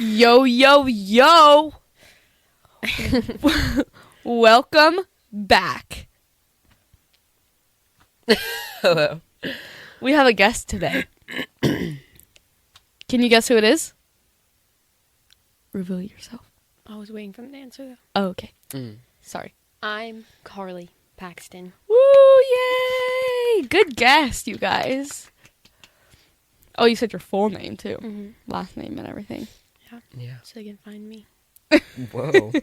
Yo, yo, yo. Welcome back. Hello. We have a guest today. Can you guess who it is? Reveal yourself. I was waiting for them to answer though. Oh, okay. Sorry. I'm Carly Paxton. Woo, yay. Good guess, you guys. Oh, you said your full name, too. Mm-hmm. Last name and everything. Yeah. So they can find me. Whoa.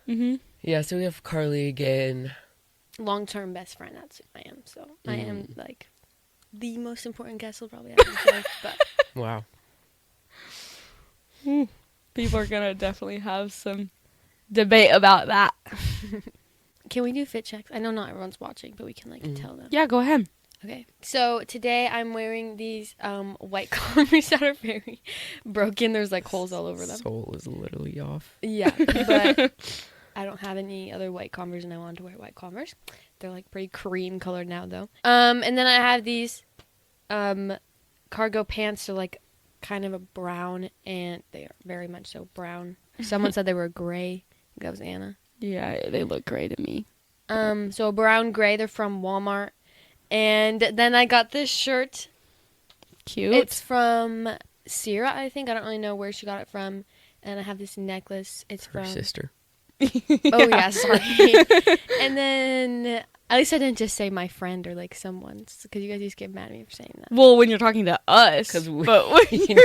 Mm-hmm. Yeah, so we have Carly again. Long-term best friend, that's who I am. So I am like the most important guest we'll probably have in his life. But Wow. People are going to definitely have some debate about that. can we do fit checks? I know not everyone's watching, but we can tell them. Yeah, go ahead. Okay. So today I'm wearing these white Converse that are very broken. There's like holes all over them. Soul is literally off. Yeah, but I don't have any other white Converse, and I wanted to wear white Converse. They're like pretty cream colored now, though. And then I have these cargo pants. They're like kind of a brown, and they are very much so brown. Someone said they were gray. I think that was Anna. Yeah, they look great to me. So brown gray. They're from Walmart. And then I got this shirt. Cute. It's from Sierra, I think. I don't really know where she got it from. And I have this necklace. It's Her from sister. Oh yeah, sorry. And then at least I didn't just say my friend or like someone's, because you guys used to get mad at me for saying that. Well, when you're talking to us. Because we but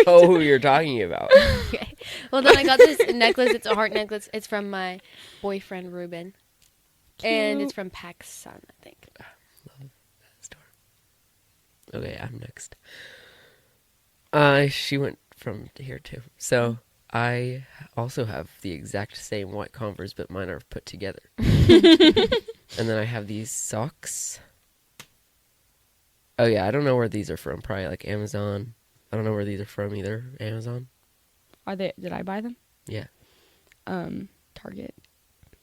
know who you're talking about. Okay. Well, then I got this necklace. It's a heart necklace. It's from my boyfriend Ruben, and it's from Pakistan, I think. Okay, I'm next. She went from here too. So I also have the exact same white Converse, but mine are put together. And then I have these socks. Oh yeah, I don't know where these are from. Probably like Amazon. I don't know where these are from either. Amazon. Are they? Did I buy them? Yeah. Target.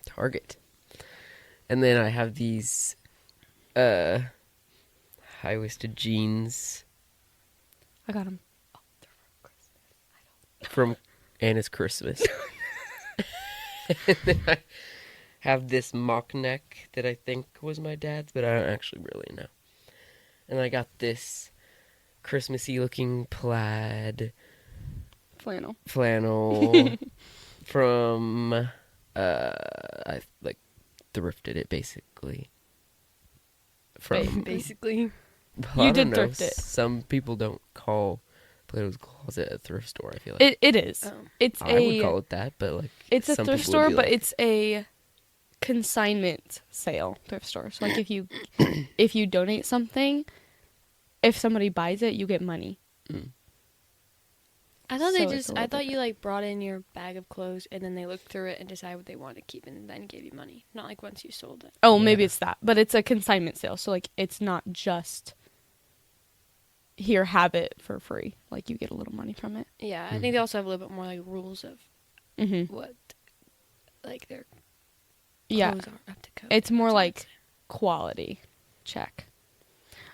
Target. And then I have these high-waisted jeans I got them. from Anna's Christmas. And then I have this mock neck that I think was my dad's, but I don't actually really know. And I got this Christmassy looking plaid Flannel. from I like thrifted it basically. Basically. Well, You I don't did know. thrift it. Some people don't call Plato's Closet a thrift store, I feel like. It is. Oh. It's I would call it that, but like It's a some thrift people would store, be but like, it's a consignment sale thrift store. So like if you donate something, if somebody buys it, you get money. I thought So it's a little I thought different. you like brought in your bag of clothes and then they looked through it and decided what they wanted to keep and then gave you money. Not like once you sold it. Oh, maybe Yeah. it's that, but it's a consignment sale. So like it's not just here, have it for free. Like you get a little money from it. Yeah, I think they also have a little bit more like rules of Mm-hmm. what like their Yeah, clothes are up to code. it's more That's what like quality check.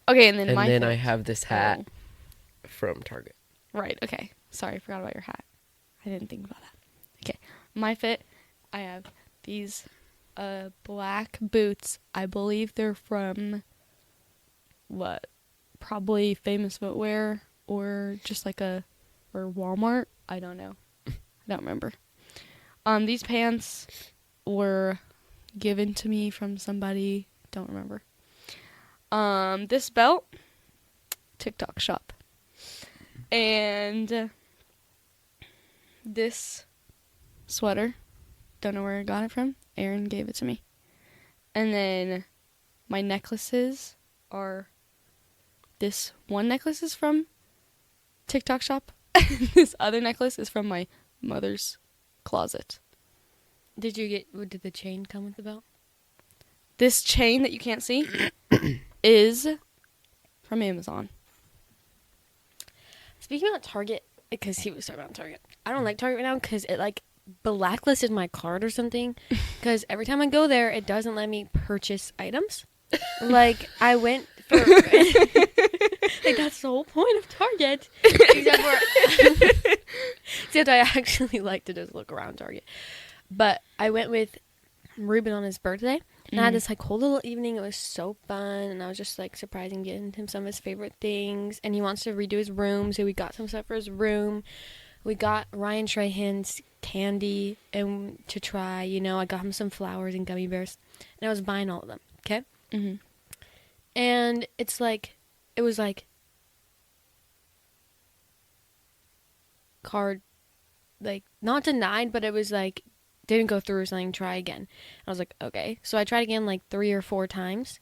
Okay, and then and my then fit- I have this hat Oh, from Target. right. Okay. Sorry, I forgot about your hat. I didn't think about that. Okay, my fit. I have these black boots. I believe they're from what? Probably Famous Footwear or just like or Walmart. I don't know. I don't remember. These pants were given to me from somebody. Don't remember. This belt, TikTok shop. And this sweater, don't know where I got it from. Aaron gave it to me. And then my necklaces are, this one necklace is from TikTok shop. This other necklace is from my mother's closet. Did the chain come with the belt? This chain that you can't see is from Amazon. Speaking about Target, because he was talking about Target, I don't like Target right now because it like blacklisted my card or something. Because every time I go there, it doesn't let me purchase items. Like I went for Like, that's the whole point of Target. Except I actually like to just look around Target. But I went with Ruben on his birthday. And I had this like whole little evening. It was so fun. And I was just like surprising, getting him some of his favorite things. And he wants to redo his room. So we got some stuff for his room. We got Ryan Trahan's candy and to try. You know, I got him some flowers and gummy bears. And I was buying all of them. Okay? Mm-hmm. And it's like, it was like card, like not denied, but it was like didn't go through or something. Try again. I was like, okay. So I tried again like 3 or 4 times.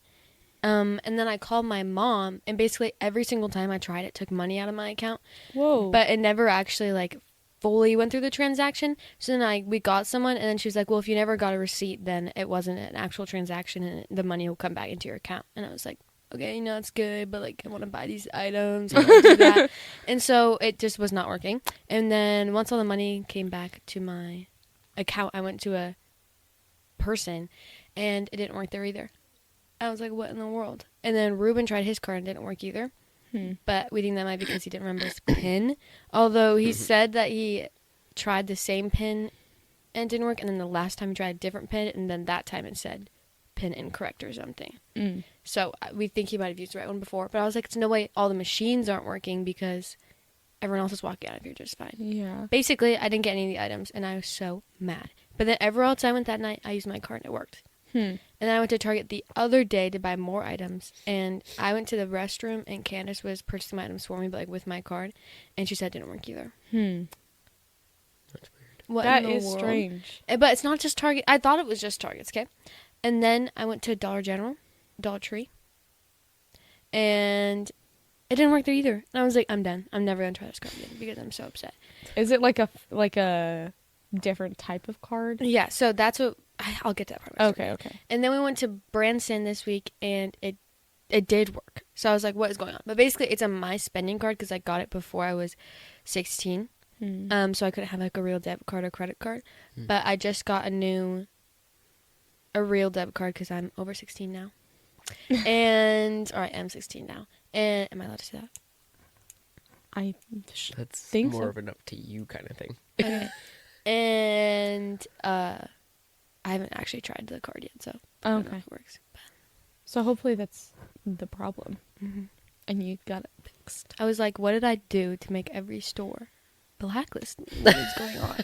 And then I called my mom, and basically every single time I tried, it took money out of my account. Whoa. But it never actually like fully went through the transaction. So then we got someone, and then she was like, well, if you never got a receipt, then it wasn't an actual transaction, and the money will come back into your account. And I was like, okay, it's good, but like I want to buy these items, I want to do that. And so it just was not working. And then once all the money came back to my account, I went to a person, and it didn't work there either. I was like, what in the world? And then Ruben tried his card and didn't work either. But we think that might be because he didn't remember his PIN. Although he said that he tried the same PIN and it didn't work. And then the last time he tried a different PIN, and then that time it said PIN incorrect or something. So we think he might have used the right one before. But I was like, it's no way all the machines aren't working because everyone else is walking out of here just fine. Yeah. Basically, I didn't get any of the items, and I was so mad. But then everywhere else I went that night, I used my card and it worked. And then I went to Target the other day to buy more items, and I went to the restroom, and Candace was purchasing my items for me, but like with my card, and she said it didn't work either. That's weird. What That in the is world? strange. But it's not just Target. I thought it was just Targets, okay? And then I went to Dollar General, Dollar Tree, and it didn't work there either. And I was like, I'm done. I'm never going to try this card again because I'm so upset. Is it like a different type of card? Yeah, so that's what... I'll get to that part. of my story. Okay. And then we went to Branson this week, and it did work. So I was like, what is going on? But basically, it's a My Spending card because I got it before I was 16. So I couldn't have like a real debit card or credit card. But I just got a real debit card because I'm over 16 now. Or I am 16 now. And am I allowed to say that? That's think more so. of an up to you kind of thing. Okay. And I haven't actually tried the card yet, so I don't know if it works. So hopefully that's the problem. And you got it fixed. I was like, what did I do to make every store blacklist me? What is going on?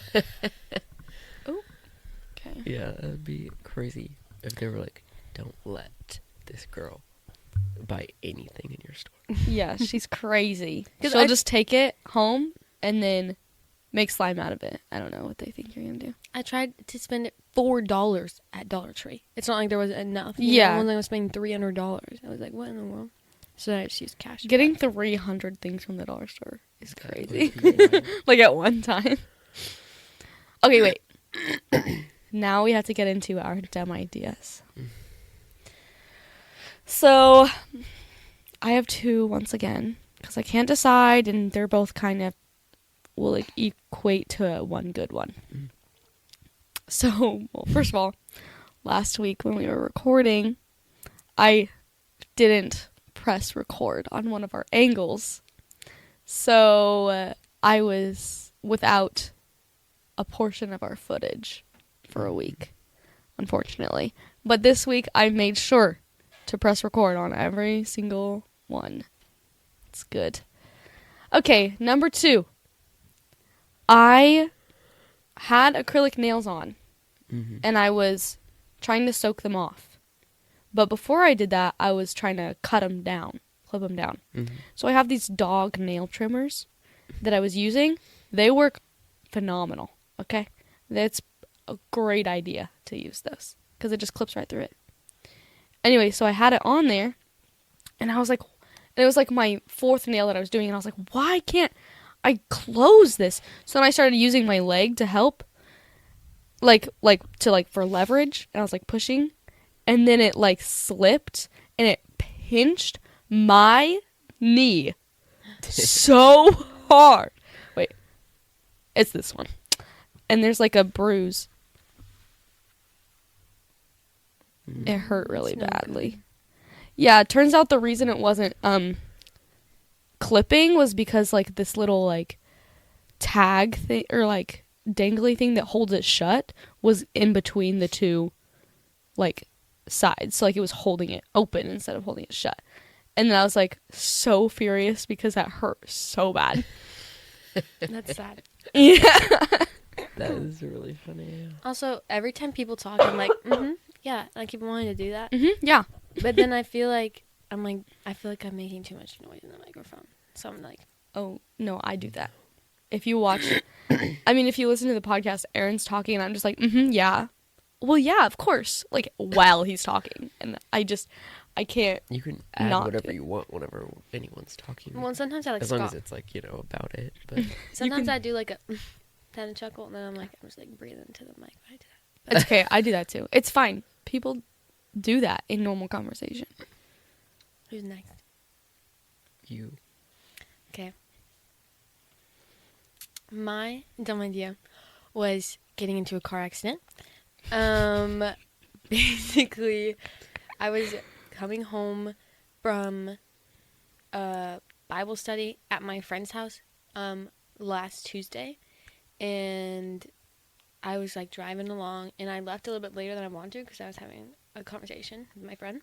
Oh. Okay. Yeah, that would be crazy if they were like, don't let this girl buy anything in your store. Yeah, she's crazy. 'Cause She'll I- just take it home and then make slime out of it. I don't know what they think you're gonna do. I tried to spend $4 at Dollar Tree. It's not like there was enough. Yeah. I was spending $300. I was like, what in the world? So I just used cash. Getting 300 things from the dollar store is That would crazy. be wild. Like at one time. Okay, wait. Now we have to get into our dumb ideas. So, I have 2 once again because I can't decide, and they're both kind of will like equate to one good one. So, well, first of all, last week when we were recording, I didn't press record on one of our angles. So, I was without a portion of our footage for a week, unfortunately. But this week, I made sure to press record on every single one. It's good. Okay, number 2. I had acrylic nails on, and I was trying to soak them off. But before I did that, I was trying to clip them down. So I have these dog nail trimmers that I was using. They work phenomenal, okay? That's a great idea to use those because it just clips right through it. Anyway, so I had it on there, and I was like, it was like my 4th nail that I was doing, and I was like, why can't I close this? So then I started using my leg to help, for leverage, and I was like pushing, and then it like slipped, and it pinched my knee so hard. Wait, it's this one, and there's like a bruise. It hurt really It's not badly. Yeah, it turns out the reason it wasn't clipping was because like this little like tag thing or like dangly thing that holds it shut was in between the two like sides, so like it was holding it open instead of holding it shut. And then I was like so furious because that hurt so bad. That's sad. Yeah. That is really funny. Yeah. Also, every time people talk, I'm like, yeah, I keep wanting to do that. Yeah. But then I feel like I'm making too much noise in the microphone. So I'm like, Oh no, I do that. If you watch, I mean, if you listen to the podcast, Aaron's talking, and I'm just like, yeah. Well, yeah, of course. Like while he's talking, and I can't. You can add Not whatever do it. you want whenever anyone's talking. well, sometimes I like as long as scoff. it's like, about it. But Sometimes can- I do like a kind of chuckle, and then I'm just like breathing into the mic. When I do that. It's okay. I do that too. It's fine. People do that in normal conversation. Who's next? you. Okay. My dumb idea was getting into a car accident. Basically, I was coming home from a Bible study at my friend's house last Tuesday, and I was like driving along, and I left a little bit later than I wanted to because I was having a conversation with my friend,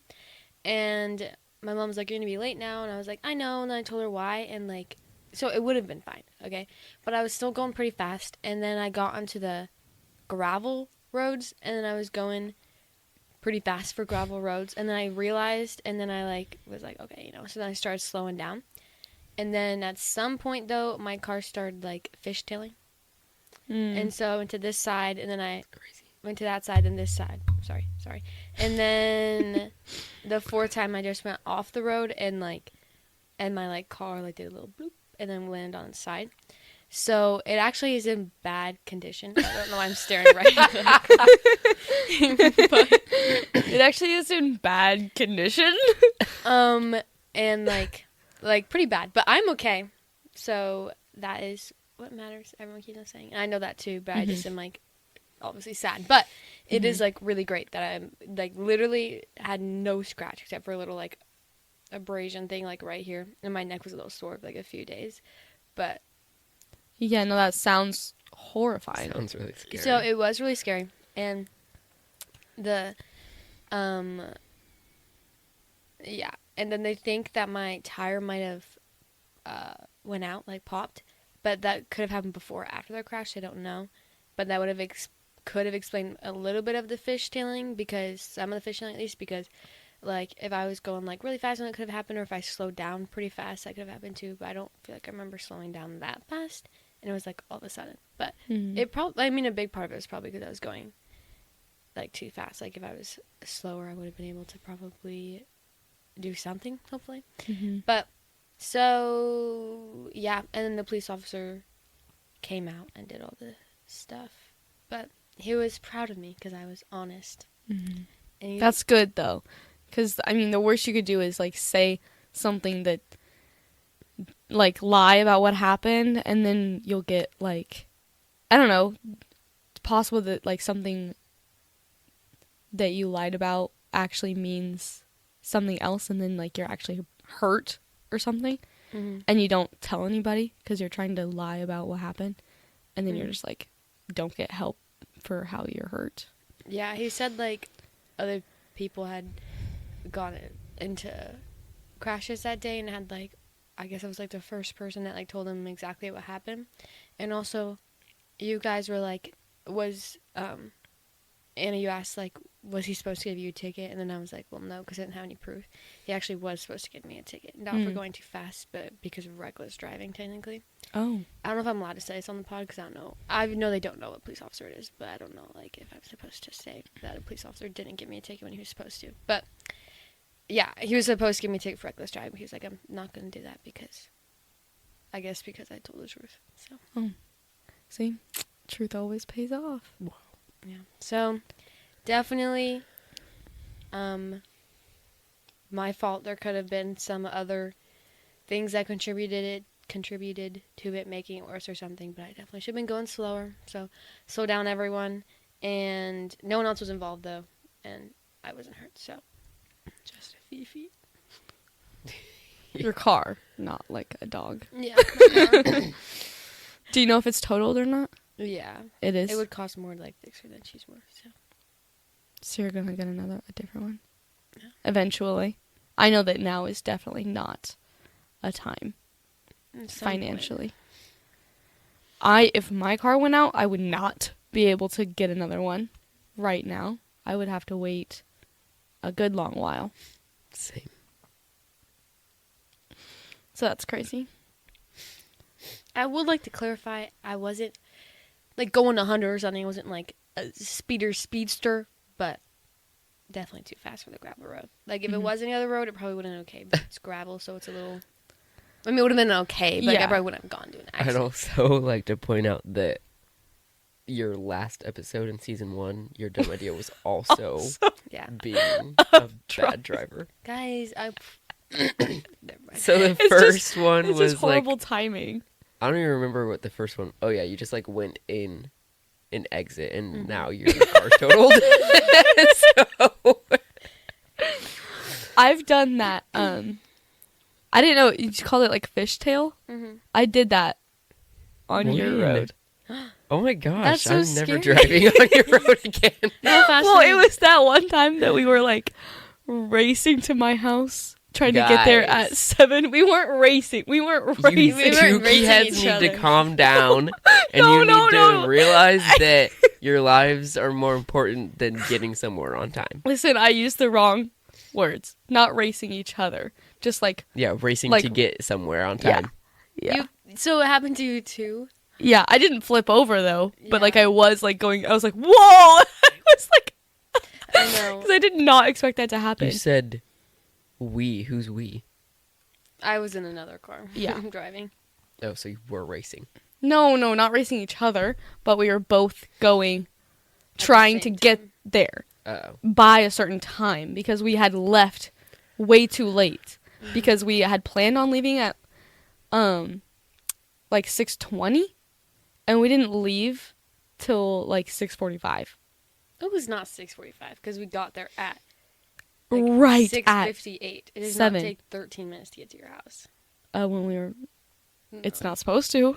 and my mom was like, "You're gonna be late now," and I was like, "I know," and then I told her why, and like, so it would have been fine, okay, but I was still going pretty fast, and then I got onto the gravel roads, and then I was going pretty fast for gravel roads, and then I realized, and then I like was like, okay, so then I started slowing down, and then at some point though, my car started like fishtailing, and so I went to this side, and then I Crazy. went to that side and this side. Sorry. And then the fourth time I just went off the road and my like car like did a little bloop and then landed on its side. So it actually is in bad condition. I don't know why I'm staring right at it. But It actually is in bad condition. and like pretty bad, but I'm okay. So that is what matters. Everyone keeps on saying. And I know that too, but I just am like obviously sad. But it is like really great that I'm like literally had no scratch except for a little like abrasion thing like right here, and my neck was a little sore for like a few days. But Yeah, no, that sounds horrifying. Sounds really scary. so it was really scary, and the yeah, and then they think that my tire might have went out, like popped, but that could have happened before or after the crash. They don't know, but that would have could have explained a little bit of the fishtailing, because some of the fishtailing at least, because like if I was going like really fast, then it could have happened, or if I slowed down pretty fast, that could have happened too. But I don't feel like I remember slowing down that fast, and it was like all of a sudden. But it probably, I mean, a big part of it was probably because I was going like too fast. Like if I was slower, I would have been able to probably do something, hopefully. But so yeah, and then the police officer came out and did all the stuff, but he was proud of me because I was honest. And he, That's good though, because I mean, the worst you could do is like say something that, like, lie about what happened, and then you'll get like, I don't know, it's possible that like something that you lied about actually means something else, and then like you're actually hurt or something, and you don't tell anybody because you're trying to lie about what happened, and then you're just like, don't get help for how you're hurt. yeah, he said like other people had gone into crashes that day and had like, I guess I was like the first person that like told him exactly what happened. And also you guys were like, was Anna, you asked like, was he supposed to give you a ticket? And then I was like, well, no, because I didn't have any proof. He actually was supposed to give me a ticket, not for going too fast, but because of reckless driving technically. Oh, I don't know if I'm allowed to say this on the pod because I don't know. I know they don't know what police officer it is, but I don't know like if I'm supposed to say that a police officer didn't give me a ticket when he was supposed to. But yeah, he was supposed to give me a ticket for reckless driving. He was like, I'm not going to do that because I told the truth. So see, truth always pays off. yeah, so definitely my fault. There could have been some other things that contributed to it making it worse or something, but I definitely should have been going slower. So slow down, everyone. And no one else was involved though, and I wasn't hurt, so just a feet. Your car, not like a dog. Yeah. Do you know if it's totaled or not? Yeah. It is. It would cost more to like fix her than she's worth. So. So you're gonna get a different one. Yeah. Eventually. I know that now is definitely not a time At some financially. If my car went out, I would not be able to get another one right now. I would have to wait a good long while. Same. So that's crazy. I would like to clarify, I wasn't like going 100 or something. I wasn't like a speedster, but definitely too fast for the gravel road. Like if it was any other road, it probably wouldn't have been okay. But it's gravel, so it's a little. I mean, it would have been okay, but like, I Yeah. probably wouldn't have gone to an I'd accident. also like to point out that your last episode in season 1, your dumb idea was also Yeah, being a bad driver. guys, never mind. So the It's first one It's was just horrible like, timing. I don't even remember what the first one. Oh yeah, you just like went in and exit, and now your car totaled. So I've done that. I didn't know you called it like fishtail. Mhm. I did that on your When? road. oh my gosh, That's so I'm never scary. driving on your road again. How fast Well, were it you? was that one time that we were like racing to my house, trying to get there at Guys. 7. We weren't racing. We weren't You racing. We weren't dookie racing heads each need other. to calm down, and No, you no, need no. to realize that your lives are more important than getting somewhere on time. Listen, I used the wrong words. Not racing each other. Just like, Yeah, racing Like- to get somewhere on yeah. time. yeah. So it happened to you too? Yeah, I didn't flip over though, but like Yeah. I was like going, I was like, whoa! I was like, I know. because I did not expect that to happen. You said we. Who's we? I was in another car. Yeah. Driving. Oh, so you were racing. No, not racing each other, but we were both going, trying to same get time. there Oh. by a certain time because we had left way too late because we had planned on leaving at like 6:20 and we didn't leave till like 6:45. It was not 6:45 because we got there at Right at 6:58. It does 7. not take 13 minutes to get to your house. when we were it's No. not supposed to.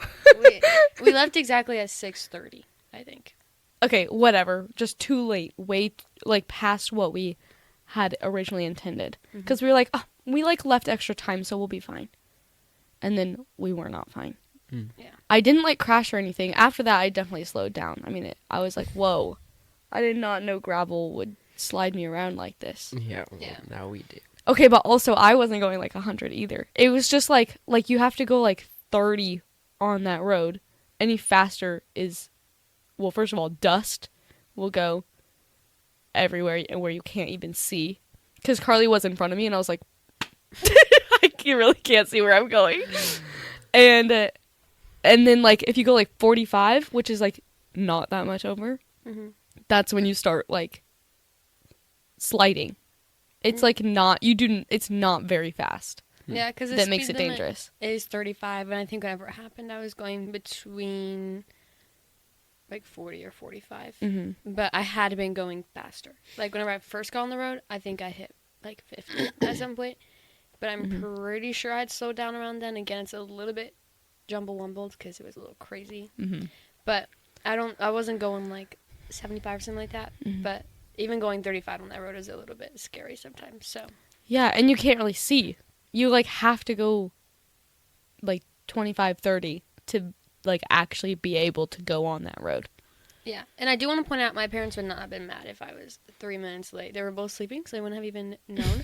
we left exactly at 6:30, I think. Okay, whatever. Just too late. Way like past what we had originally intended. Because we were like, oh, we like left extra time, so we'll be fine. And then we were not fine. Yeah. I didn't like crash or anything. After that, I definitely slowed down. I mean, I was like, whoa, I did not know gravel would slide me around like this. Yeah. Well, Yeah. now we do. Okay, but also I wasn't going like 100 either. It was just like you have to go like 30 on that road. Any faster is, well, first of all, dust will go everywhere and where you can't even see. Because Carly was in front of me and I was like, I really can't see where I'm going. And then like if you go like 45, which is like not that much over, Mhm. that's when you start like sliding. It's like not, it's not very fast. Yeah, because That makes it dangerous. Is 35, and I think whenever it happened, I was going between like 40 or 45. Mm-hmm. But I had been going faster. Like whenever I first got on the road, I think I hit like 50 at some point. But I'm pretty sure I'd slowed down around then. Again, it's a little bit jumble-wumbled because it was a little crazy. Mm-hmm. But I wasn't going like 75 or something like that. Mhm. But even going 35 on that road is a little bit scary sometimes. So Yeah, and you can't really see. You like have to go like 25, 30 to like actually be able to go on that road. yeah, and I do want to point out my parents would not have been mad if I was 3 minutes late. They were both sleeping, so they wouldn't have even known.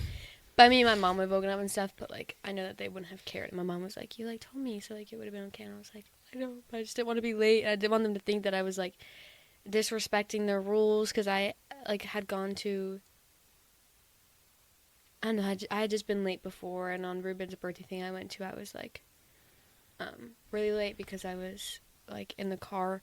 But me and my mom would have woken up and stuff, but like I know that they wouldn't have cared. My mom was like, "You like told me, so like it would have been okay." And I was like, "I know, but I just didn't want to be late. And I didn't want them to think that I was like disrespecting their rules because I like had gone to." I don't know. I had just been late before, and on Ruben's birthday thing I went to, I was like, really late because I was like in the car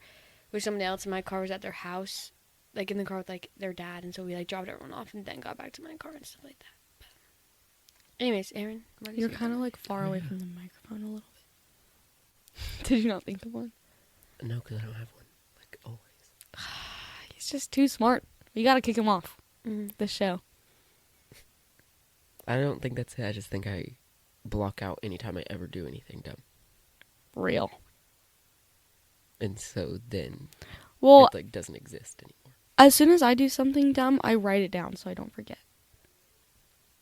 with somebody else, and my car was at their house, like in the car with like their dad, and so we like dropped everyone off and then got back to my car and stuff like that. But anyways, Aaron, what is You're your kind of like far away from the microphone a little bit. Did you not think of one? No, because I don't have one. Like always. He's just too smart. You gotta kick him off Mhm. the show. I don't think that's it. I just think I block out anytime I ever do anything dumb. Real. And so then Well, it like doesn't exist anymore. as soon as I do something dumb, I write it down so I don't forget.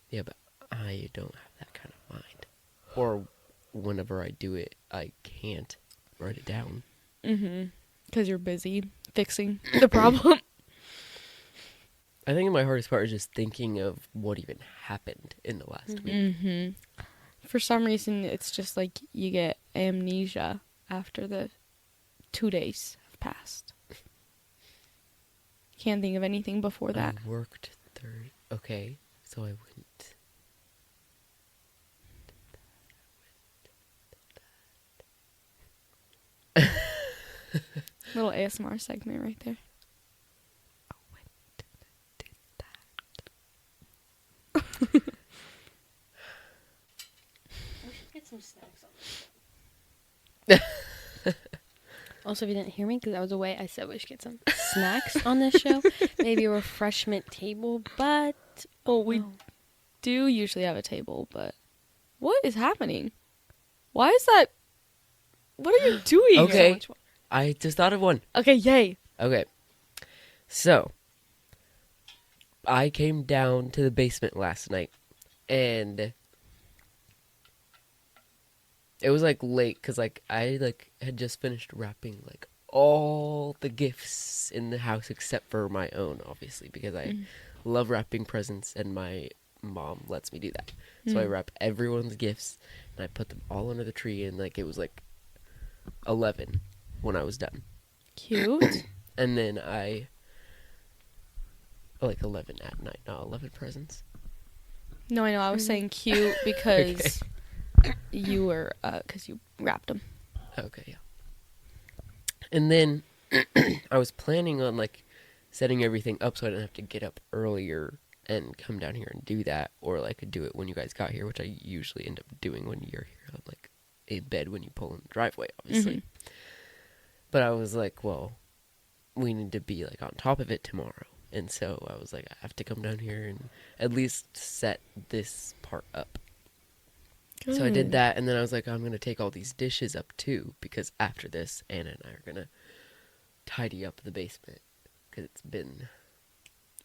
Yeah, but I don't have that kind of mind. Or whenever I do it, I can't write it down. Mm-hmm. Because you're busy fixing the problem. I think my hardest part is just thinking of what even happened in the last week. Mm-hmm. For some reason, it's just like you get amnesia after the 2 days have passed. Can't think of anything before that. I worked Okay, so I went. Little ASMR segment right there. I went and did We should get some snacks on this show. Also, if you didn't hear me, because I was away, I said we should get some snacks on this show. Maybe a refreshment table, but... Well, we do usually have a table, but what is happening? Why is that? What are you doing? Okay. I just thought of one. Okay, yay. Okay. So, I came down to the basement last night, and it was like late because like I like had just finished wrapping like all the gifts in the house except for my own, obviously, because I love wrapping presents and my mom lets me do that. So I wrap everyone's gifts and I put them all under the tree, and like it was like 11 when I was done. Cute. And then I like 11 at night, not 11 presents. No, I know. I was saying cute because you were, because you wrapped them. Okay, yeah. And then I was planning on like setting everything up so I didn't have to get up earlier and come down here and do that, or like I could do it when you guys got here, which I usually end up doing when you're here. I'm like in bed when you pull in the driveway, obviously. But I was like, well, we need to be like on top of it tomorrow. And so I was like, I have to come down here and at least set this part up. Good. So I did that, and then I was like, I'm going to take all these dishes up too, because after this, Anna and I are going to tidy up the basement, because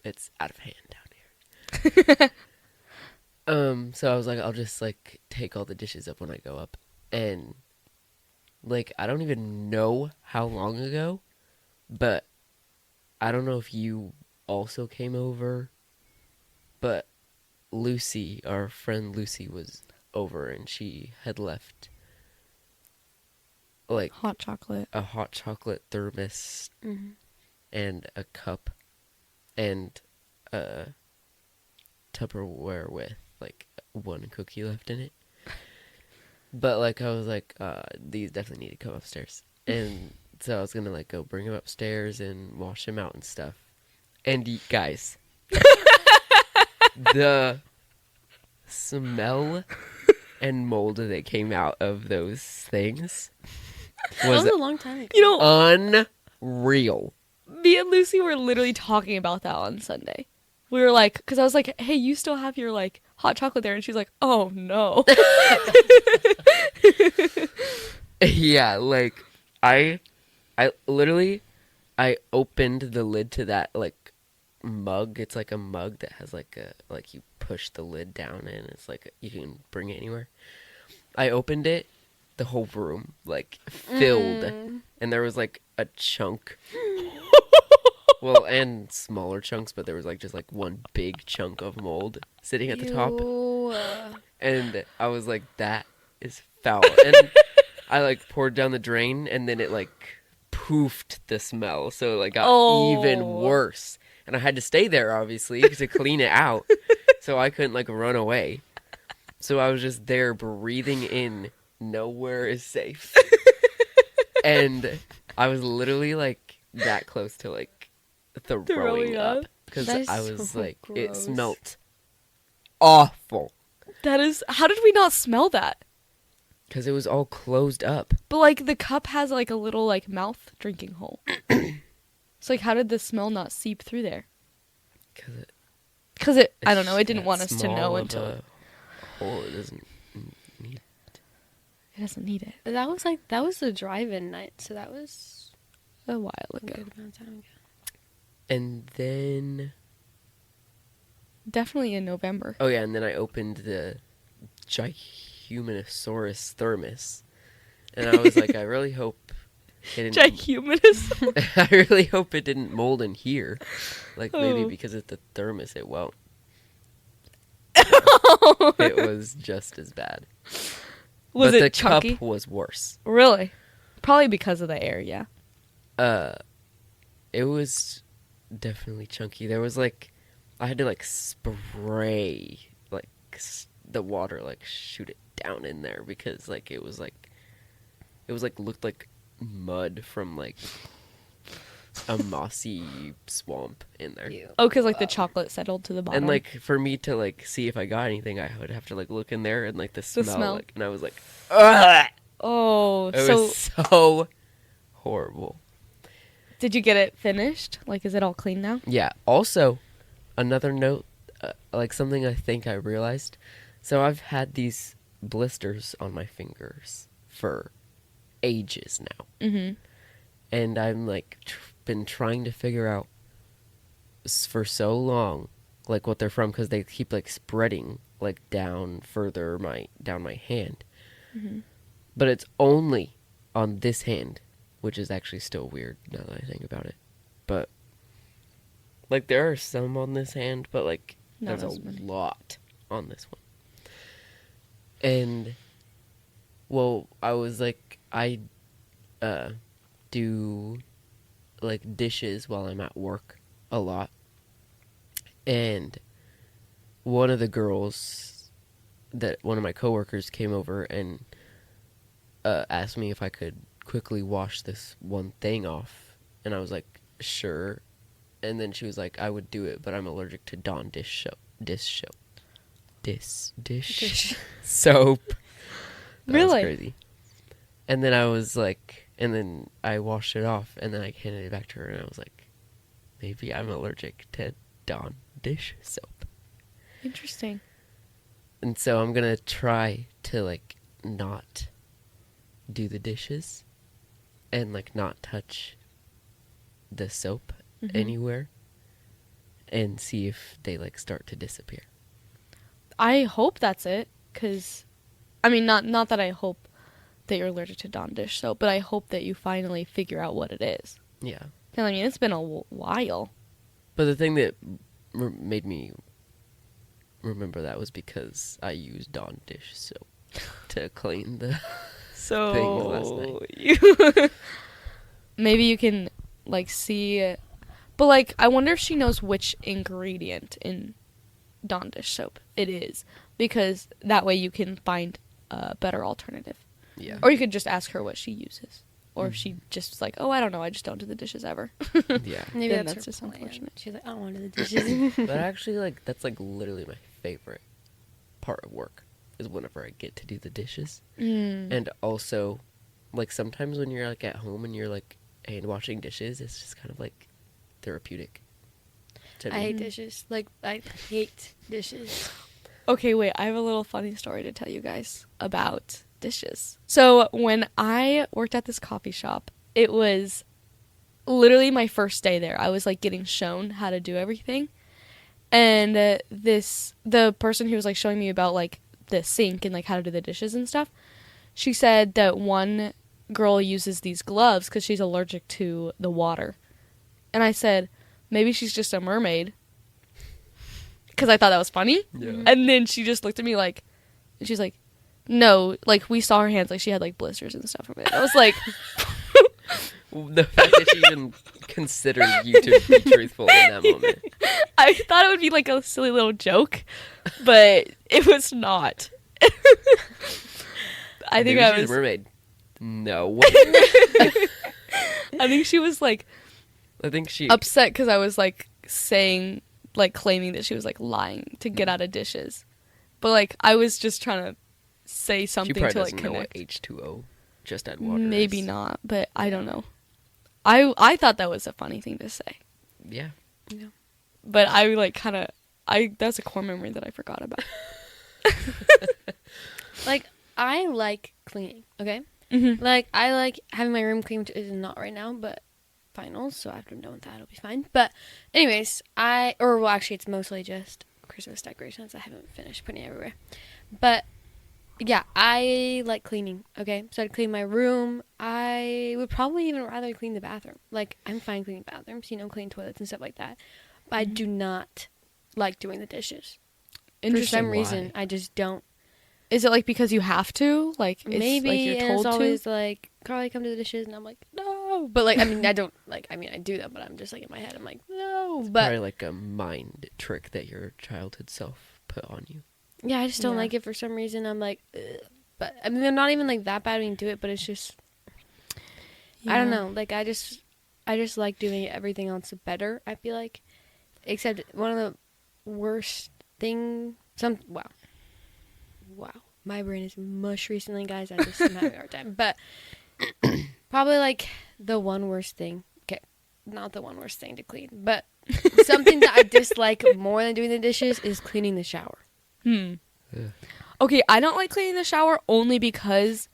it's out of hand down here. So I was like, I'll just like take all the dishes up when I go up. And like, I don't even know how long ago, but I don't know if you also came over, but Lucy, our friend Lucy, was over, and she had left like Hot chocolate. a hot chocolate thermos and a cup and a Tupperware with like one cookie left in it. But like I was like, these definitely need to come upstairs, and so I was gonna like go bring them upstairs and wash them out and stuff. And guys, the smell and mold that came out of those things That was a long time ago. You know, unreal. me and Lucy were literally talking about that on Sunday. We were like, because I was like, hey, you still have your like hot chocolate there? And she's like, oh no. Yeah, like I literally opened the lid to that like mug. It's like a mug that has like you push the lid down and it's like you can bring it anywhere. I opened it, the whole room like filled, and there was like a chunk. Well, and smaller chunks, but there was like just like one big chunk of mold sitting at the top. And I was like, that is foul. And I like poured down the drain, and then it like poofed the smell, so it like got even worse. And I had to stay there obviously to clean it out, so I couldn't like run away. So I was just there breathing in. Nowhere is safe. And I was literally like that close to like throwing up because I was so like, gross. it smelt awful That is, how did we not smell that? because it was all closed up. But like the cup has like a little like mouth drinking hole. So like how did the smell not seep through there? Because Because it, I don't know, it didn't want us to know small of until. a hole, it doesn't It doesn't need it. That was the drive-in night, so that was A while a ago. good amount of time ago. And then, Definitely in November. oh yeah, and then I opened the Gihumanosaurus thermos, and I was like, I really hope it didn't. Gihumanous. I really hope it didn't mold in here. Like maybe Oh. because it's the thermos, it won't. It was just as bad. Was but it the chunky? cup was worse. Really? Probably because of the air, yeah. It was definitely chunky. There was like, I had to like spray like the water, like shoot it down in there because like it was like looked like mud from like a mossy swamp in there. Oh, because like the chocolate settled to the bottom. And like for me to like see if I got anything, I would have to like look in there and like the smell. Like, and I was like, ugh! Oh, It so was so horrible. did you get it finished? Like, is it all clean now? Yeah. Also, another note, like something I think I realized. So I've had these blisters on my fingers for ages now, Mm-hmm. and I'm like been trying to figure out for so long, like what they're from, because they keep like spreading like down further down my hand. Mm-hmm. But it's only on this hand, which is actually still weird now that I think about it. But like there are some on this hand, but like Not there's as a many. lot on this one. And well, I was like, I do like dishes while I'm at work a lot. And one of the girls one of my coworkers came over and asked me if I could quickly wash this one thing off, and I was like, sure. And then she was like, I would do it, but I'm allergic to Dawn dish soap. That was Really? crazy. And then I was like, and then I washed it off, and then I handed it back to her, and I was like, maybe I'm allergic to Dawn dish soap. Interesting. And so I'm gonna try to like not do the dishes and like not touch the soap Mhm. anywhere and see if they like start to disappear. I hope that's it, because, I mean, not that I hope that you're allergic to Dawn dish soap, but I hope that you finally figure out what it is. Yeah. 'Cause, I mean, it's been a while. But the thing that made me remember that was because I used Dawn dish soap to clean the So things last night. you maybe you can like see, but like I wonder if she knows which ingredient in Dawn dish soap it is, because that way you can find a better alternative. Yeah. Or you could just ask her what she uses, or if she just like, oh, I don't know, I just don't do the dishes ever. Yeah. Maybe Then that's that's her just plan. unfortunate. She's like, I don't want to do the dishes. But actually, like, that's like literally my favorite part of work is whenever I get to do the dishes. Mm. And also, like, sometimes when you're like at home and you're like hand washing dishes, it's just kind of like therapeutic to I me. hate dishes. Like, I hate dishes. Okay, wait, I have a little funny story to tell you guys about dishes. So, when I worked at this coffee shop, it was literally my first day there. I was like getting shown how to do everything. And the person who was like showing me about like the sink and like how to do the dishes and stuff, she said that one girl uses these gloves because she's allergic to the water. And I said, maybe she's just a mermaid. Because I thought that was funny. Yeah. And then she just looked at me like, and she's like, no, like we saw her hands, like she had like blisters and stuff from it. I was like, The fact that she even considered you to be truthful in that moment. I thought it would be like a silly little joke, but it was not. I think Maybe I she's was. a mermaid. No. I think she was like I think she. upset because I was like saying, like claiming that she was like lying to get out of dishes, but like I was just trying to say She something probably to like doesn't know what connect. H2O just add water Maybe is. not, but I don't know. I thought that was a funny thing to say, Yeah. but I like kind of that's a core memory that I forgot about. Like, I like cleaning, okay? Mm-hmm. Like, I like having my room clean, which is not right now, but finals, so after I'm done with that, it'll be fine. But, anyways, well, actually, it's mostly just Christmas decorations. I haven't finished putting it everywhere. But, yeah, I like cleaning, okay? So I'd clean my room. I would probably even rather clean the bathroom. Like, I'm fine cleaning bathrooms, clean toilets and stuff like that. But I do not like doing the dishes. For Interesting. some Why? reason, I just don't. Is it like because you have to? Like it's Maybe like you're and told it's to? always like, Carly, come do the dishes, and I'm like, no. But like, I mean, I don't like. I mean, I do that, but I'm just like in my head, I'm like, no. But Probably like a mind trick that your childhood self put on you. yeah, I just don't Yeah. like it for some reason. I'm like, ugh. But I mean, I'm not even like that bad when you do it, but it's just, I don't Yeah. know. Like, I just like doing everything else better. I feel like, except one of the worst thing. Wow. My brain is mush recently, guys. I just am having a hard time. But probably like the one worst thing. Okay, not the one worst thing to clean, but something that I dislike more than doing the dishes is cleaning the shower. Ugh. Okay, I don't like cleaning the shower only because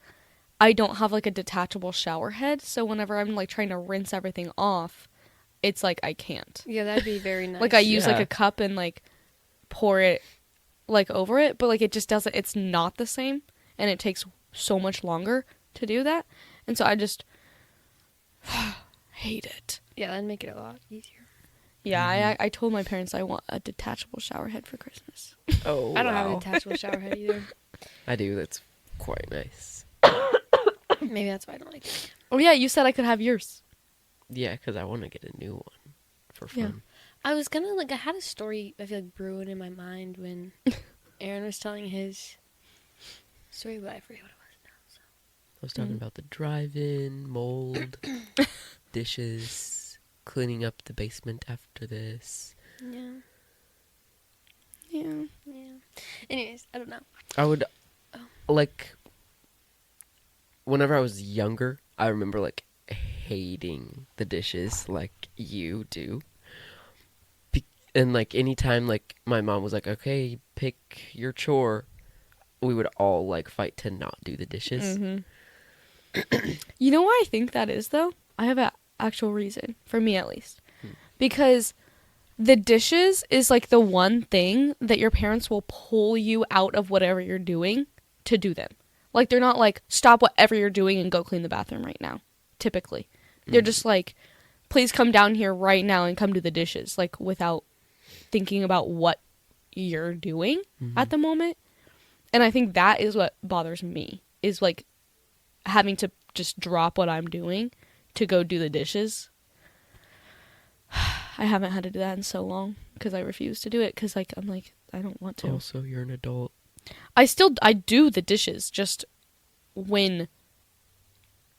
I don't have like a detachable shower head. So whenever I'm like trying to rinse everything off, it's like I can't. Yeah, that'd be very nice. Like I use like Yeah. a cup and like pour it like over it, but like it just doesn't. It's not the same, and it takes so much longer to do that. And so I just hate it. Yeah, that'd make it a lot easier. Yeah, I told my parents I want a detachable shower head for Christmas. Oh, I don't have a wow. detachable shower head either. I do. That's quite nice. Maybe that's why I don't like it. Oh yeah, you said I could have yours. Yeah, because I want to get a new one for Yeah. fun. I was gonna I had a story I feel like brewing in my mind when Aaron was telling his story, but I forget what it was now. I was talking about the drive-in, mold, dishes, cleaning up the basement after this. So yeah. Yeah. Anyways, I don't know. I would, Oh. like, whenever I was younger, I remember, like, hating the dishes like you do. And, like, anytime, like, my mom was like, okay, pick your chore, we would all, like, fight to not do the dishes. Mm-hmm. You know why I think that is, though? I have an actual reason, for me at least. Because the dishes is, like, the one thing that your parents will pull you out of whatever you're doing to do them. Like, they're not like, stop whatever you're doing and go clean the bathroom right now, typically. They're just like, please come down here right now and come do the dishes, like, without thinking about what you're doing at the moment. And I think that is what bothers me, is like having to just drop what I'm doing to go do the dishes. I haven't had to do that in so long because I refuse to do it because like I'm like I don't want to. Also, you're an adult. I do the dishes just when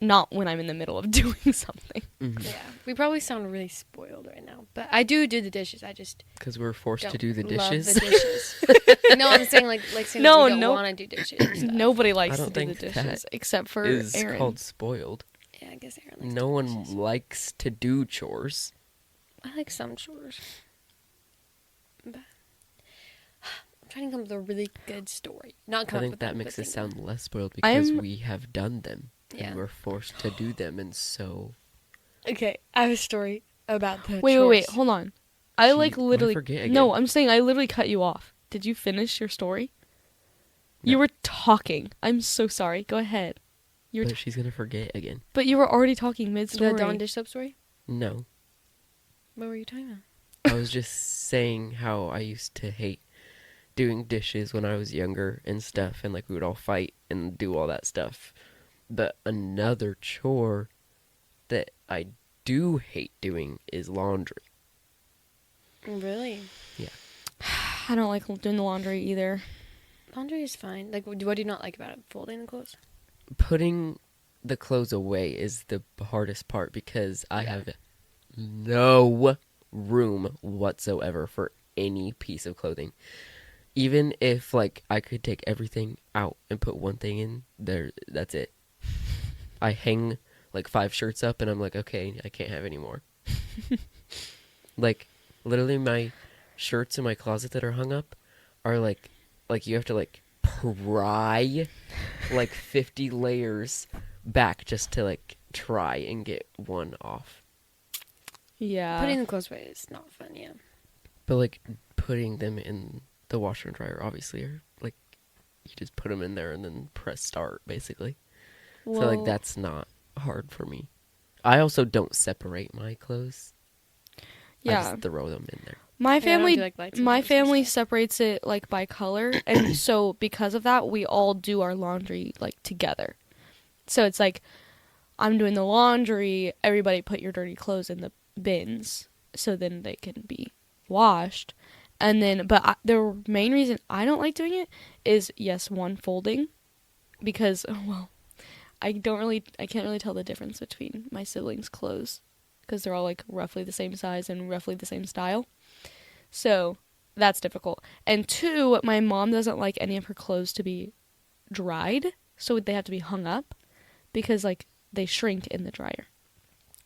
not when I'm in the middle of doing something. Mm-hmm. Yeah, we probably sound really spoiled right now, but I do the dishes. I just Because we're forced don't to do the love dishes. the dishes. No, I'm saying like saying No, we don't no. want to do dishes. And stuff. Nobody likes I to don't do the think dishes that except for is Aaron. called spoiled. Yeah, I guess Aaron likes No to do one dishes. likes to do chores. I like some chores. But I'm trying to come up with a really good story. Not come I up think with that them, makes but it think of sound less spoiled because I'm- we have done them. Yeah. And we're forced to do them, and so... Okay, I have a story about the Wait, chores. hold on. I Gee, like what did I literally forget again? No, I'm saying I literally cut you off. Did you finish your story? You No. were talking. I'm so sorry. Go ahead. But she's gonna forget again. But you were already talking mid-story. The Dawn dish soap story? No. What were you talking about? I was just saying how I used to hate doing dishes when I was younger and stuff, and like we would all fight and do all that stuff. But another chore that I do hate doing is laundry. Really? I don't like doing the laundry either. Laundry is fine. Like, what do you not like about it? Folding the clothes? Putting the clothes away is the hardest part because I have no room whatsoever for any piece of clothing. Even if like I could take everything out and put one thing in there, that's it. I hang like 5 shirts up and I'm like, okay, I can't have any more. Like literally my shirts in my closet that are hung up are like you have to like pry like 50 layers back just to like try and get one off. Yeah. Putting the clothes away is not fun, yeah. But like putting them in the washer and dryer, obviously, are like you just put them in there and then press start, basically. So like Well, that's not hard for me. I also don't separate my clothes. I yeah. just throw them in there. My Yeah, I don't family do, like, lights and my clothes and family stuff. separates it like by color, and so because of that we all do our laundry like together. So it's like I'm doing the laundry, everybody put your dirty clothes in the bins so then they can be washed. And then the main reason I don't like doing it is yes, one, folding, because well, I can't really tell the difference between my siblings' clothes because they're all like roughly the same size and roughly the same style. So that's difficult. And two, my mom doesn't like any of her clothes to be dried, so they have to be hung up because like they shrink in the dryer.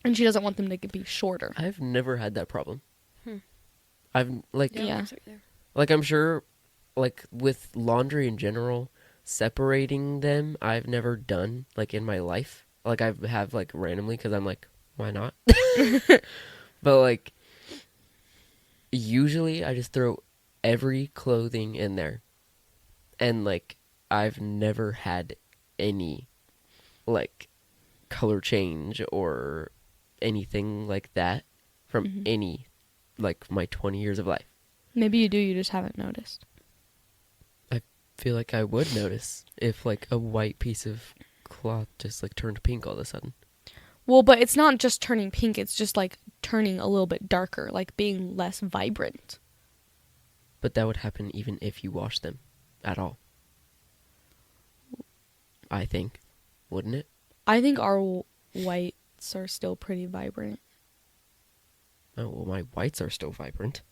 And she doesn't want them to be shorter. I've never had that problem. Hmm. I've like Yeah. like I'm sure like with laundry in general, separating them I've never done like in my life. Like I have like randomly because I'm like, why not? But like usually I just throw every clothing in there. And like I've never had any like color change or anything like that from Mhm. any like my 20 years of life. Maybe you do, you just haven't noticed. Feel like I would notice if like a white piece of cloth just like turned pink all of a sudden. Well, but it's not just turning pink, it's just like turning a little bit darker, like being less vibrant. But that would happen even if you wash them at all. I think. Wouldn't it? I think our whites are still pretty vibrant. Oh, well, my whites are still vibrant.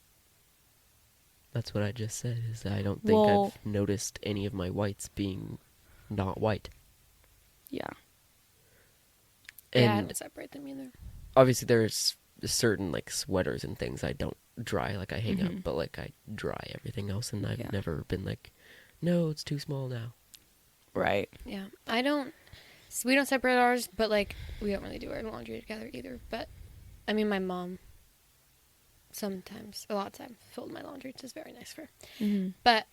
That's what I just said, is I don't think Well- I've noticed any of my whites being not white. Yeah. Yeah, I And don't separate them either. obviously there's certain like sweaters and things I don't dry, like I hang Mhm. up, but like I dry everything else, and I've Yeah. never been like, no, it's too small now. Right. Yeah, I don't. So we don't separate ours, but like we don't really do our laundry together either. But I mean, my mom sometimes, a lot of times, fold my laundry, which is very nice for her. Mm-hmm. But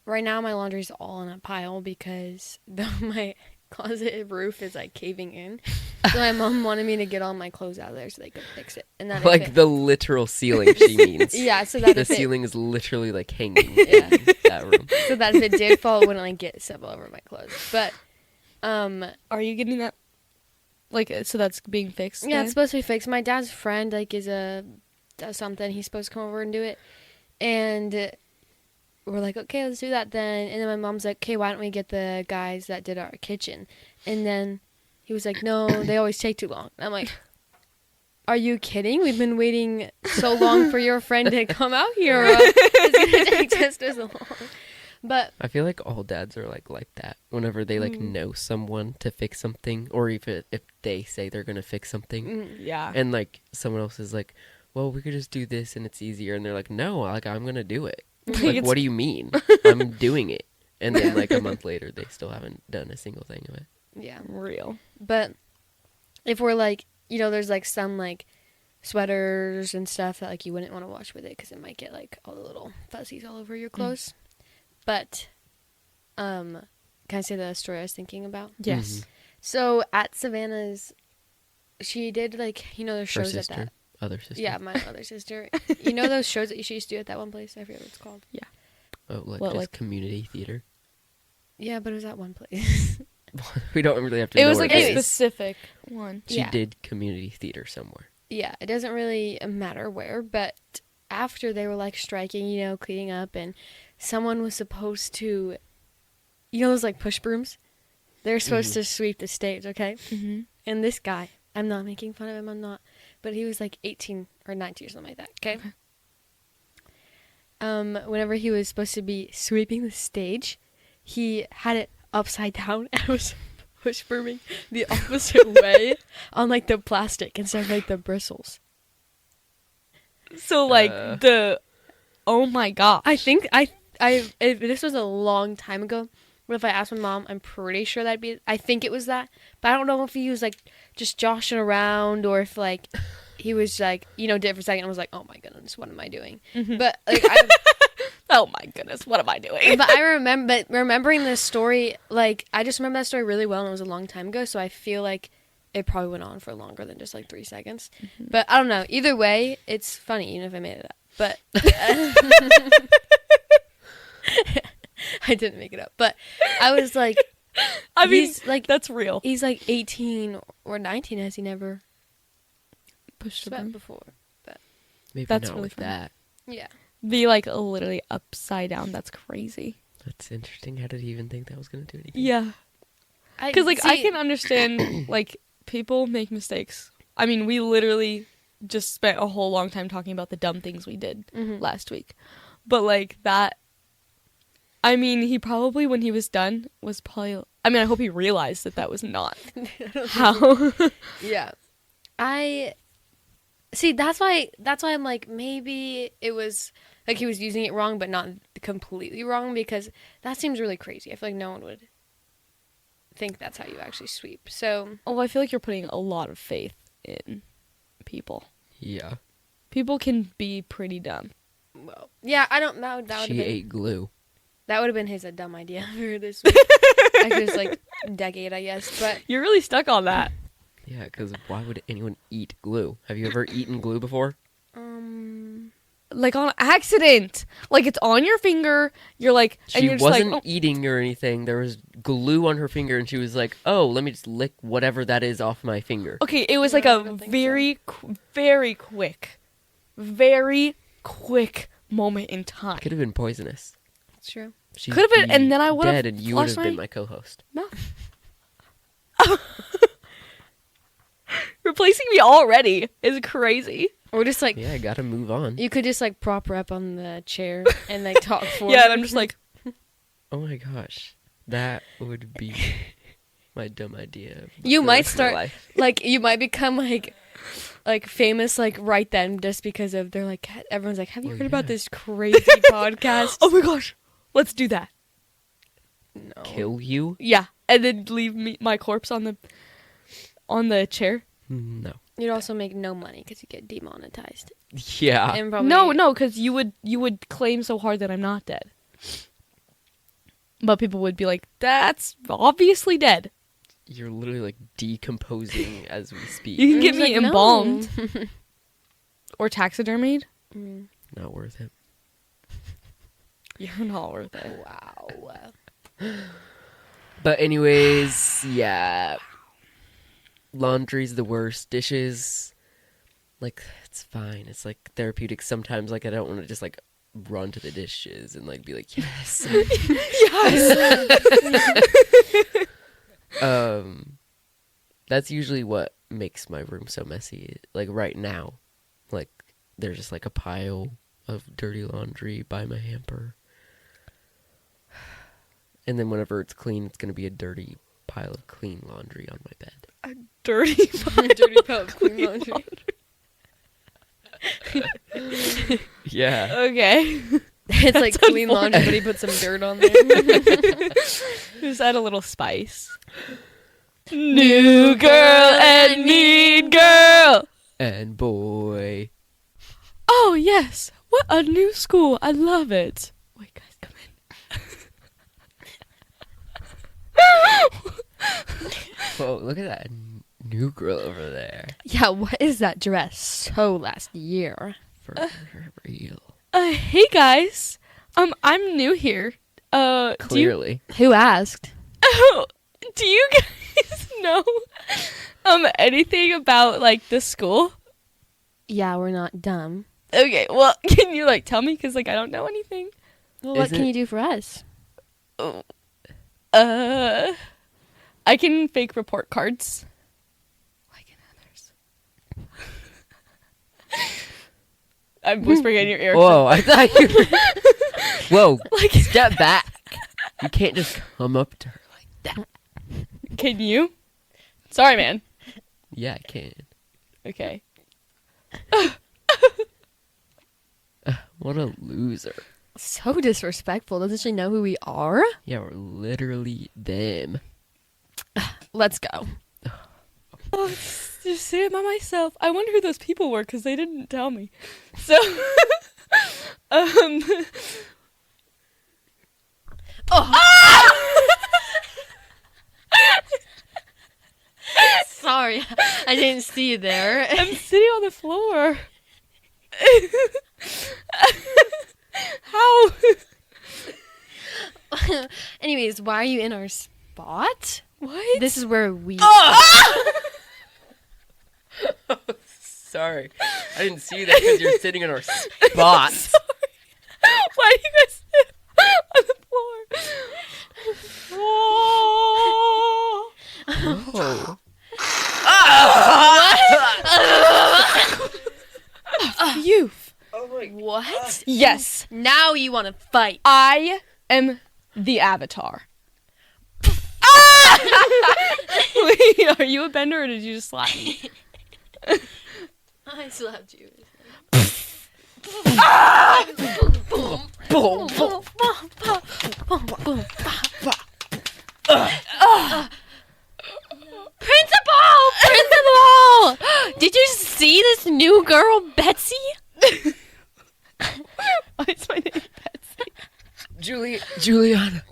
right now my laundry's all in a pile because my closet roof is like caving in. So my mom wanted me to get all my clothes out of there so they could fix it. And then Like the literal ceiling she means. yeah, so that The if it, ceiling is literally like hanging Yeah. in that room. so that if it did fall, it wouldn't like get stuff all over my clothes. But Are you getting that? Like, so that's being fixed? yeah, then? it's supposed to be fixed. My dad's friend like does something. He's supposed to come over and do it, and we're like, okay, let's do that then. And then my mom's like, okay, why don't we get the guys that did our kitchen? And then he was like, no, they always take too long. And I'm like, are you kidding? We've been waiting so long for your friend to come out here. It's gonna take just as long. But I feel like all dads are like that. Whenever they like know someone to fix something, or if they say they're gonna fix something, Yeah. and like someone else is like, well, we could just do this and it's easier, and they're like, no, like I'm gonna do it. Like, It's- what do you mean? I'm doing it. And then like a month later, they still haven't done a single thing of it. yeah, Real. but if we're like, there's like some like sweaters and stuff that like you wouldn't want to wash with it because it might get like all the little fuzzies all over your clothes. But can I say the story I was thinking about? Yes. Mhm. So at Savannah's, she did like those Her shows at sister, that. other sister. Yeah, my other sister. You know those shows that she used to do at that one place? I forget what it's called. Oh, like What, just like- community theater. Yeah, but it was at one place. We don't really have to It know was where like it a is. Anyways. specific one. She Yeah. did community theater somewhere. Yeah, it doesn't really matter where, but after they were like striking, cleaning up, and someone was supposed to, those like push brooms? They're supposed to sweep the stage, okay? Mm-hmm. And this guy, I'm not making fun of him, I'm not, but he was like 18 or 19 or something like that, okay? Whenever he was supposed to be sweeping the stage, he had it upside down and was push brooming the opposite way on like the plastic instead of like the bristles. So, like, Uh. oh my god. I think if this was a long time ago, but if I asked my mom, I'm pretty sure I think it was that. But I don't know if he was like just joshing around or if like he was like, did it for a second and was like, oh my goodness, what am I doing? Mhm. But like, Oh my goodness, what am I doing? but I remembering this story, like I just remember that story really well and it was a long time ago. So I feel like it probably went on for longer than just like 3 seconds. Mm-hmm. But I don't know. Either way, it's funny, even if I made it up. But I didn't make it up. But I was like, I mean, he's like, that's real. he's like 18 or 19. Has he never Push the sweat broom. before? Maybe That's not really with funny. that. Yeah. Be like literally upside down. That's crazy. That's interesting. How did he even think that was going to do anything? Yeah. Because like I can understand like people make mistakes. I mean, we literally just spent a whole long time talking about the dumb things we did Mhm. last week. But like that, I mean, he probably when he was done was probably. I mean, I hope he realized that was not how. Yeah. I see. That's why I'm like, maybe it was like he was using it wrong, but not completely wrong, because that seems really crazy. I feel like no one would think that's how you actually sweep. So Oh, I feel like you're putting a lot of faith in people. Yeah. People can be pretty dumb. well, yeah, I don't. That would have She been ate glue. that would have been his a dumb idea for this week. Actually, it's like decade, I guess. But You're really stuck on that. Yeah, because why would anyone eat glue? Have you ever eaten glue before? Like on accident. Like it's on your finger. You're like, and She you're just wasn't like, oh. eating or anything. There was glue on her finger, and she was like, "Oh, let me just lick whatever that is off my finger." Okay, it was No, like I a don't think very quick moment in time. Could have been poisonous. it's true. She'd Could have been, be and then I would have dead, and you would have flushed been my- my co-host. No. Replacing me already is crazy. Or just like Yeah, I gotta move on. you could just like prop her up on the chair and like talk for Yeah, her. and I'm just like, Oh my gosh, that would be my dumb idea. of You the might rest of my start- life. like you might become like famous like right then, just because of they're like everyone's like, have you Well, heard about yeah. this crazy podcast? oh my gosh, let's do that. No. Kill you? Yeah, and then leave my corpse on the chair. No. You'd also make no money because you get demonetized. Yeah. And probably No, because you would claim so hard that I'm not dead. But people would be like, that's obviously dead. You're literally like decomposing as we speak. You can And get it's me like, no. embalmed or taxidermied. Mm. Not worth it. You're not worth it. Wow. But anyways, yeah. Laundry's the worst. Dishes, like, it's fine. It's like therapeutic. Sometimes, like, I don't want to just like run to the dishes and like be like, yes. That's usually what makes my room so messy. Like right now, like there's just like a pile of dirty laundry by my hamper. And then whenever it's clean, it's gonna be a dirty pile of clean laundry on my bed. Dirty. Dirty pile of clean laundry. Yeah. Okay. It's like That's clean laundry, but he put some dirt on there. Just add a little spice. New girl and mean girl. And boy. Oh, yes. What a new school. I love it. Wait, guys, come in. Whoa, look at that new girl over there. Yeah, what is that dress? So last year. For real. Hey, guys. I'm new here. Clearly. Who asked? Do you guys know anything about like the school? Yeah, we're not dumb. Okay, well, can you like tell me, cuz like I don't know anything. Well, what Isn't can it- you do for us? I can fake report cards. Like in others. I'm whispering in your ear. Whoa, I thought you were... Whoa, Like, step back. You can't just come up to her like that. can you? Sorry, man. Yeah, I can. Okay. What a loser. So disrespectful. Doesn't she know who we are? Yeah, we're literally them. Let's go. Oh, just say it by myself. I wonder who those people were because they didn't tell me. So, Sorry, I didn't see you there. I'm sitting on the floor. How? Anyways, why are you in our spot? What? This is where we. Sorry. I didn't see that because you're sitting in our spot. Why do you guys sit on the floor? Oh. Youth. Oh my What? Yes, Now you want to fight? I am the Avatar. Wait, are you a bender or did you just slap me? I slapped you. Boom. Principal! Did you see this new girl, Betsy? Why is my name Betsy? Juliana. Juliana.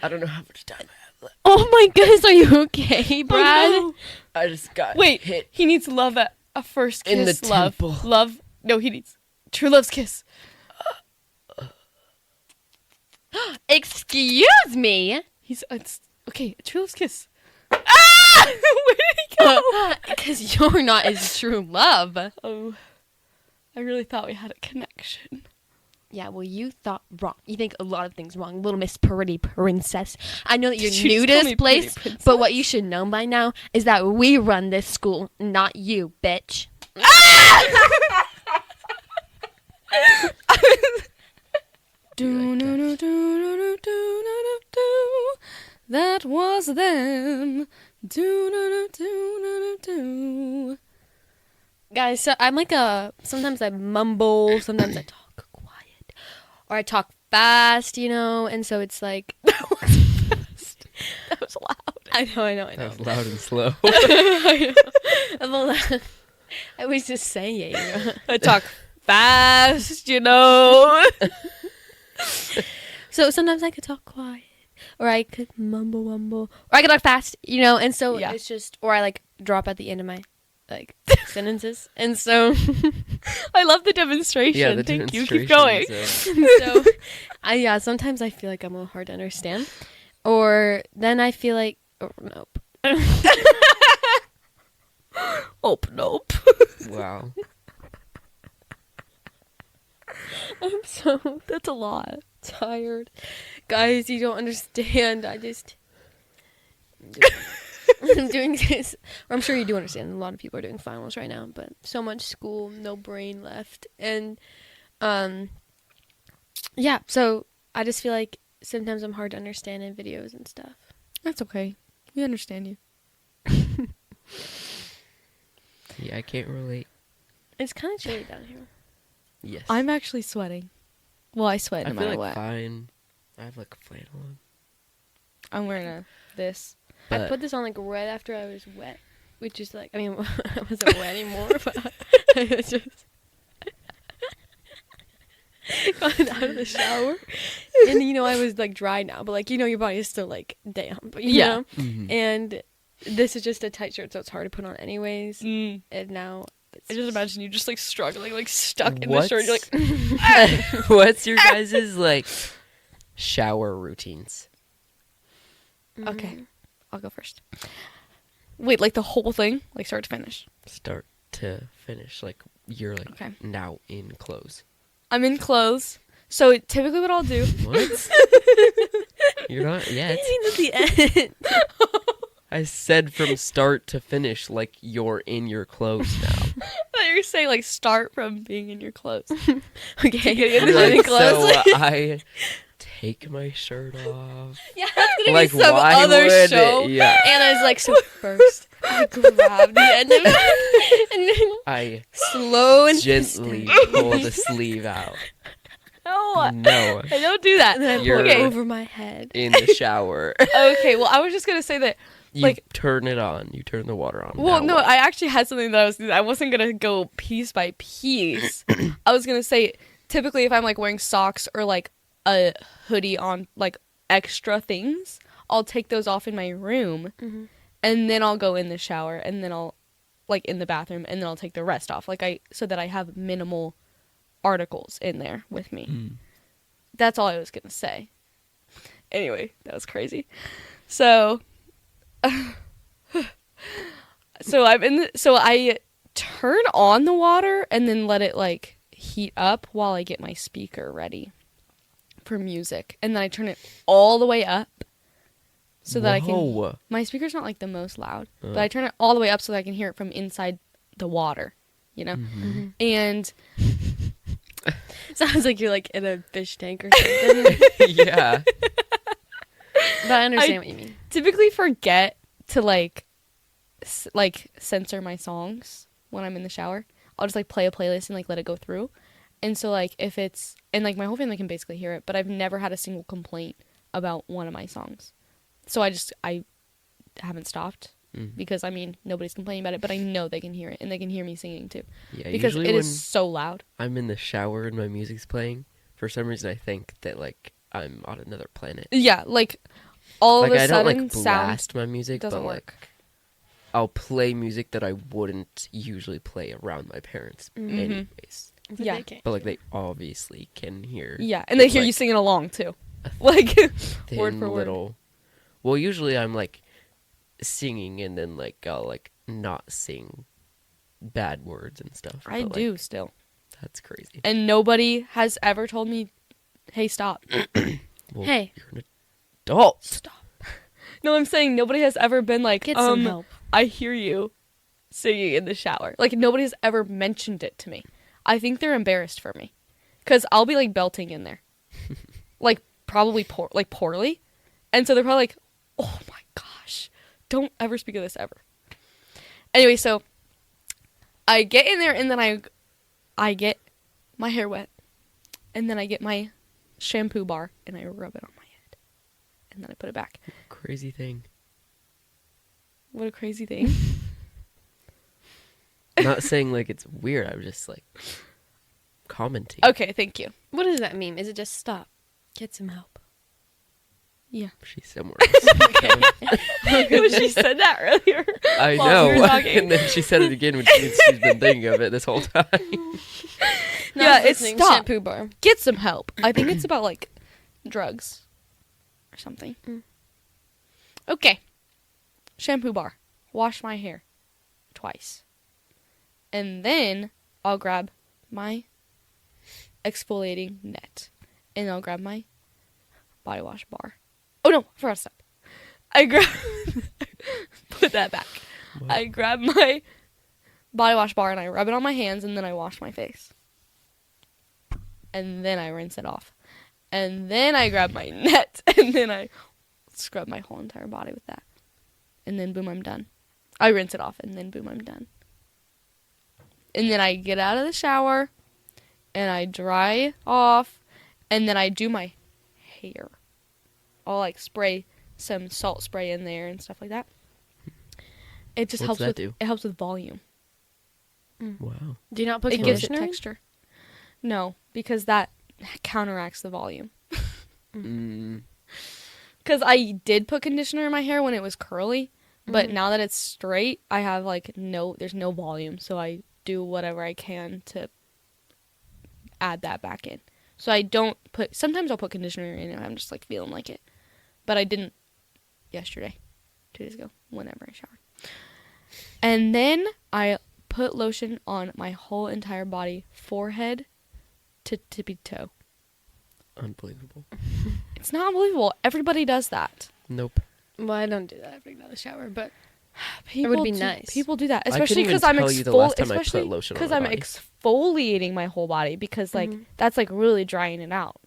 I don't know how much time I have left. Oh my goodness, are you okay, Brad? Oh, no. I just got Wait, hit. he needs love at a first kiss. In the love. temple. Love. No, he needs true love's kiss. Excuse me? It's okay. True love's kiss. Ah! Where did he go? Because you're not his true love. Oh, I really thought we had a connection. Yeah, well, you thought wrong. You think a lot of things wrong, little Miss Pretty Princess. I know that you're Did you new just call to me this place, Pretty Princess? but what you should know by now is that we run this school, not you, bitch. Do do do do do do do do. That was them. Do do do do do do. Guys, so I'm like sometimes I mumble, sometimes I talk quiet, or I talk fast, and so it's like, That was fast. That was loud. I know. That was loud and slow. Well, I was just saying. I talk fast, So sometimes I could talk quiet, or I could mumble, or I could talk fast, and so Yeah. it's just, or I like drop at the end of my sentences, and so I love the demonstration. Yeah, the Thank you. demonstration. Keep going. so sometimes I feel like I'm a little hard to understand, or then I feel like, oh nope. Oh, nope. Wow. I'm so That's a lot. tired, guys. You don't understand. I'm doing this. Or I'm sure you do understand. A lot of people are doing finals right now, but so much school, no brain left, and yeah. So I just feel like sometimes I'm hard to understand in videos and stuff. That's okay. We understand you. Yeah, I can't relate. It's kind of chilly down here. Yes. I'm actually sweating. Well, I sweat I no feel matter like what. fine. I have like a flannel on. I'm wearing this. I But put this on like right after I was wet, which is like, I mean, I wasn't wet anymore, but I was just going out of the shower, and I was like dry now, but like your body is still like damp, Yeah. Mhm. and this is just a tight shirt, so it's hard to put on anyways. Mm. And now it's I just imagine you just like struggling, like stuck in the What's- shirt. You're like, What's your guys' like shower routines? okay, I'll go first. Wait, like the whole thing, like start to finish. Start to finish. Like you're like Okay. now in clothes. I'm in clothes, so typically what I'll do. What? You're not yet. at the end. I said from start to finish, like you're in your clothes now. I thought you were saying like start from being in your clothes. Okay, Getting Like, in clothes. so I take my shirt off. yeah, that's gonna Like be some why other would show. Yeah. Anna's like, so first I grab the end of it, and then I slow and gently pull the sleeve out. No, No. I don't do that. And then I You're- put it Okay. over my head. In the shower. Okay, well, I was just gonna say that. You Like- turn it on. You turn the water on. Well, Now no, what? I actually had something that I wasn't gonna go piece by piece. I was gonna say, typically, if I'm like wearing socks or like a hoodie on, like extra things, I'll take those off in my room, Mhm. and then I'll go in the shower, and then I'll like in the bathroom, and then I'll take the rest off, so that I have minimal articles in there with me. Mm. That's all I was gonna say. Anyway, that was crazy. So, so I turn on the water and then let it like heat up while I get my speaker ready for music, and then I turn it all the way up so that I can. Whoa. My speaker's not like the most loud, but Oh. I turn it all the way up so that I can hear it from inside the water. You know, Mhm. and Sounds like you're like in a fish tank or something. Yeah. But I understand what you mean. typically forget to like censor my songs when I'm in the shower. I'll just like play a playlist and like let it go through. And so like if it's and like my whole family can basically hear it, but I've never had a single complaint about one of my songs. So I haven't stopped Mhm. because I mean nobody's complaining about it, but I know they can hear it and they can hear me singing too Yeah. because Usually it when is so loud. I'm in the shower and my music's playing, for some reason I think that like I'm on another planet. Yeah, like all Like of a I don't sudden like sound blast my music, doesn't but work. like I'll play music that I wouldn't usually play around my parents Mhm. anyways. But Yeah. they can't. But like they obviously can hear. Yeah, and they It's hear you like singing along too. Like thin word for word. little. Well, usually I'm like singing and then like I'll like not sing bad words and stuff. I but, like, do still. That's crazy. And nobody has ever told me, "Hey, stop." Well, Hey. you're an adult. Stop. No, I'm saying nobody has ever been like, Get some help. I hear you singing in the shower. Like nobody has ever mentioned it to me. I think they're embarrassed for me. Cuz I'll be like belting in there. Like probably poorly. And so they're probably like, "Oh my gosh. Don't ever speak of this ever." Anyway, so I get in there and then I get my hair wet. And then I get my shampoo bar and I rub it on my head. And then I put it back. Crazy thing. What a crazy thing. Not saying like it's weird. I'm just like commenting. Okay, thank you. What does that mean? Is it just stop? Get some help. Yeah. She's somewhere. She said that earlier. I While we know. were talking. And then she said it again when she's been thinking of it this whole time. Yeah, it's listening. stop. Shampoo bar. Get some help. I think it's about like drugs or something. Mm. Okay. Shampoo bar. Wash my hair twice. And then I'll grab my exfoliating net. And I'll grab my body wash bar. Oh no, I forgot to stop. I grab put that back. What? I grab my body wash bar and I rub it on my hands and then I wash my face. And then I rinse it off. And then I grab my net and then I scrub my whole entire body with that. And then boom, I'm done. I rinse it off and then boom, I'm done. And then I get out of the shower and I dry off and then I do my hair. I'll like spray some salt spray in there and stuff like that. It just What's helps that with do? it helps with volume. Wow. Do you not put It gives it conditioner in? texture. No, because that counteracts the volume. Mm. Because I did put conditioner in my hair when it was curly, but Mhm. now that it's straight, I have like there's no volume, so I do whatever I can to add that back in. So I don't sometimes I'll put conditioner in if I'm just like feeling like it, but I didn't yesterday, 2 days ago, whenever I showered. And then I put lotion on my whole entire body, forehead to tippy toe. Unbelievable. It's not unbelievable. Everybody does that. Nope. Well, I don't do that after I get out of the shower, but People be do, nice. People do that, I couldn't especially even because I'm tell you the last time I put especially lotion on because my I'm body. exfoliating my whole body because like Mhm. that's like really drying it out.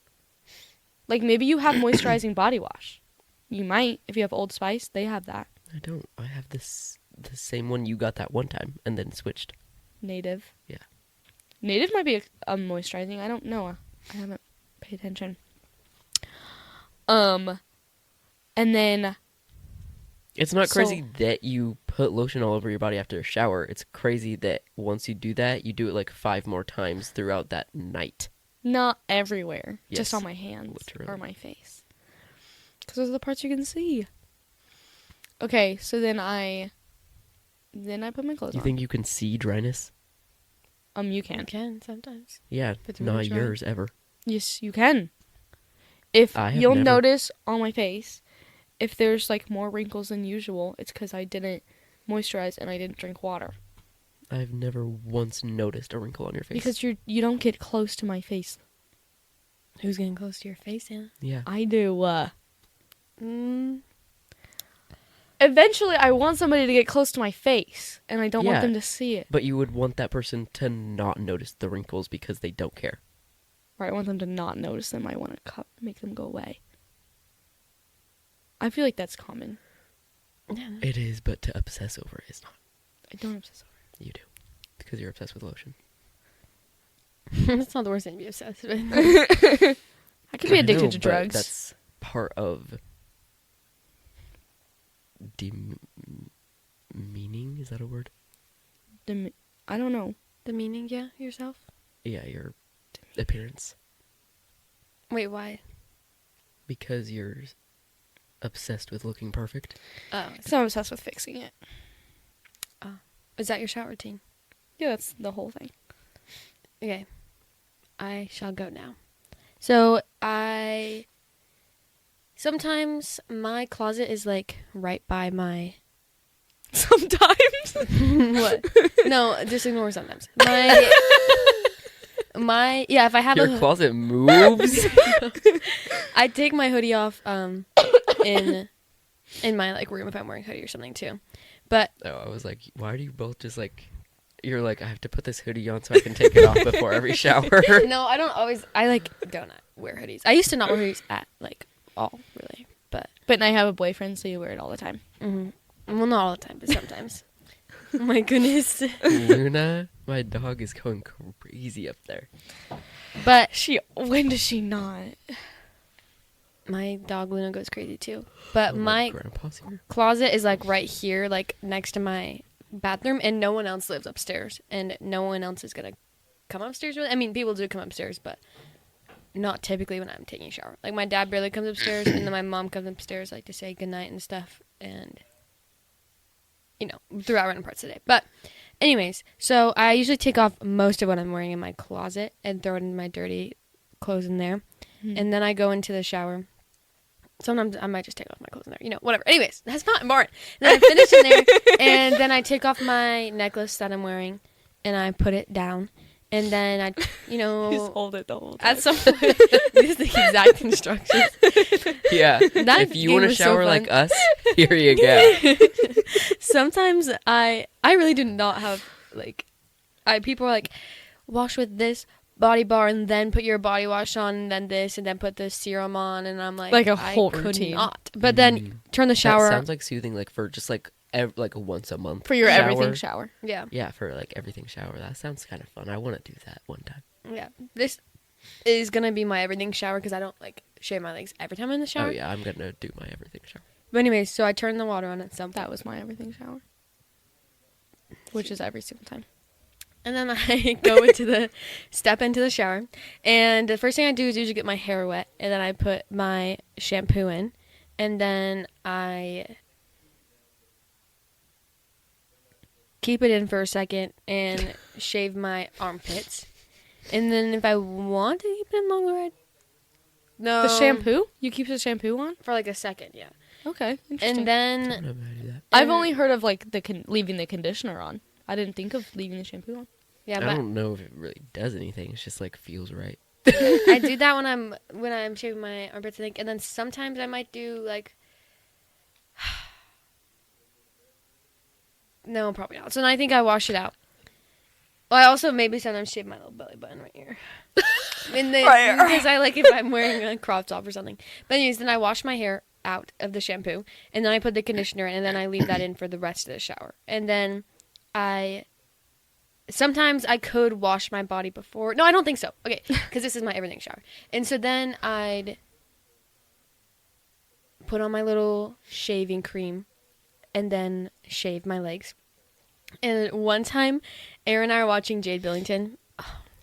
Like maybe you have moisturizing body wash. You might if you have Old Spice. They have that I don't. I have the same one you got that one time and then switched. Native. Yeah. Native might be a moisturizing. I don't know. I haven't pay attention. And then It's not So- crazy that you put lotion all over your body after a shower. It's crazy that once you do that, you do it like 5 more times throughout that night. not everywhere, just Yes, on my hands literally. or my face. Because those are the parts you can see. Okay, so then I put my clothes You on. think you can see dryness? You You can. can sometimes. Yeah, it's not really dry. yours ever. Yes, you can. If I have you'll never. notice on my face, if there's like more wrinkles than usual, it's because I didn't moisturize and I didn't drink water. I've never once noticed a wrinkle on your face. Because you don't get close to my face. Who's getting close to your face, Anna? yeah, I do. Mm. Eventually, I want somebody to get close to my face, and I don't want Yeah. them to see it. but you would want that person to not notice the wrinkles because they don't care. Or I want them to not notice them. I want to make them go away. I feel like that's common. Yeah. It is, but to obsess over it is not. I don't obsess over You do, because you're obsessed with lotion. That's not the worst thing to be obsessed with. it. I could be I addicted know, to but drugs. That's part of meaning. Is that a word? I don't know. The meaning, yeah, yourself? Yeah, your appearance. Wait, why? Because you're obsessed with looking perfect. Oh. Because I'm obsessed with fixing it. Is that your shower routine? Yeah, that's the whole thing. Okay. I shall go now. So, sometimes my closet is like right by my... Sometimes. What? No, just ignore sometimes. Yeah, if I have Your closet moves. I take my hoodie off in my like room if I'm wearing a hoodie or something too. But Oh, I was like, why are you both just like... You're like, I have to put this hoodie on so I can take it off before every shower. no, I don't always. I like don't wear hoodies. I used to not wear hoodies at like all really, but But I have a boyfriend, so you wear it all the time. well, not all the time, but sometimes. Oh my goodness. Luna, my dog is going crazy up there. But When does she not? my dog Luna goes crazy too. But Oh, my grandpa's here. closet is like right here, like next to my bathroom, and no one else lives upstairs, and no one else is gonna come upstairs. I mean, people do come upstairs, but not typically when I'm taking a shower. Like my dad barely comes upstairs, and then my mom comes upstairs like to say goodnight and stuff, and throughout random parts of the day. But anyways, so I usually take off most of what I'm wearing in my closet and throw it in my dirty clothes in there, and then I go into the shower. Sometimes I might just take off my clothes in there, whatever. Anyways, that's not important. Then I finish in there, and then I take off my necklace that I'm wearing, and I put it down, and then I, Just hold it the whole time. at some point, this is the exact instructions. Yeah, That if you game want to was so shower fun. like us, here you go. Sometimes I really do not have people are like, wash with this body bar and then put your body wash on and then this and then put the serum on, and I'm like Like a I whole could routine. not. But then turn the That shower. sounds like soothing, like for just like once a month For your shower. everything shower. Yeah, Yeah, for like everything shower. That sounds kind of fun. I want to do that one time. yeah. This is gonna be my everything shower because I don't shave my legs every time I'm in the shower. Oh yeah, I'm gonna do my everything shower. But anyways, so I turn the water on at some point. That was my everything shower. Which is every single time. And then I go step into the shower. And the first thing I do is usually get my hair wet. And then I put my shampoo in. And then I keep it in for a second and shave my armpits. And then if I want to keep it in longer, no. The shampoo? You keep the shampoo on? For like a second, yeah. Okay, interesting. And I don't then know how to do that. I've only heard of leaving the conditioner on. I didn't think of leaving the shampoo on. yeah, I but don't know if it really does anything. It's just like feels right. I do that when I'm shaving my armpits, I think, and then sometimes I might do no, probably not. So then I think I wash it out. Well, I also maybe sometimes shave my little belly button right here, because I like if I'm wearing a crop top or something. But anyways, then I wash my hair out of the shampoo, and then I put the conditioner in, and then I leave that in for the rest of the shower, and then I sometimes I could wash my body before. No, I don't think so. Okay, because this is my everything shower. And so then I'd put on my little shaving cream and then shave my legs. And one time, Aaron and I were watching Jade Billington.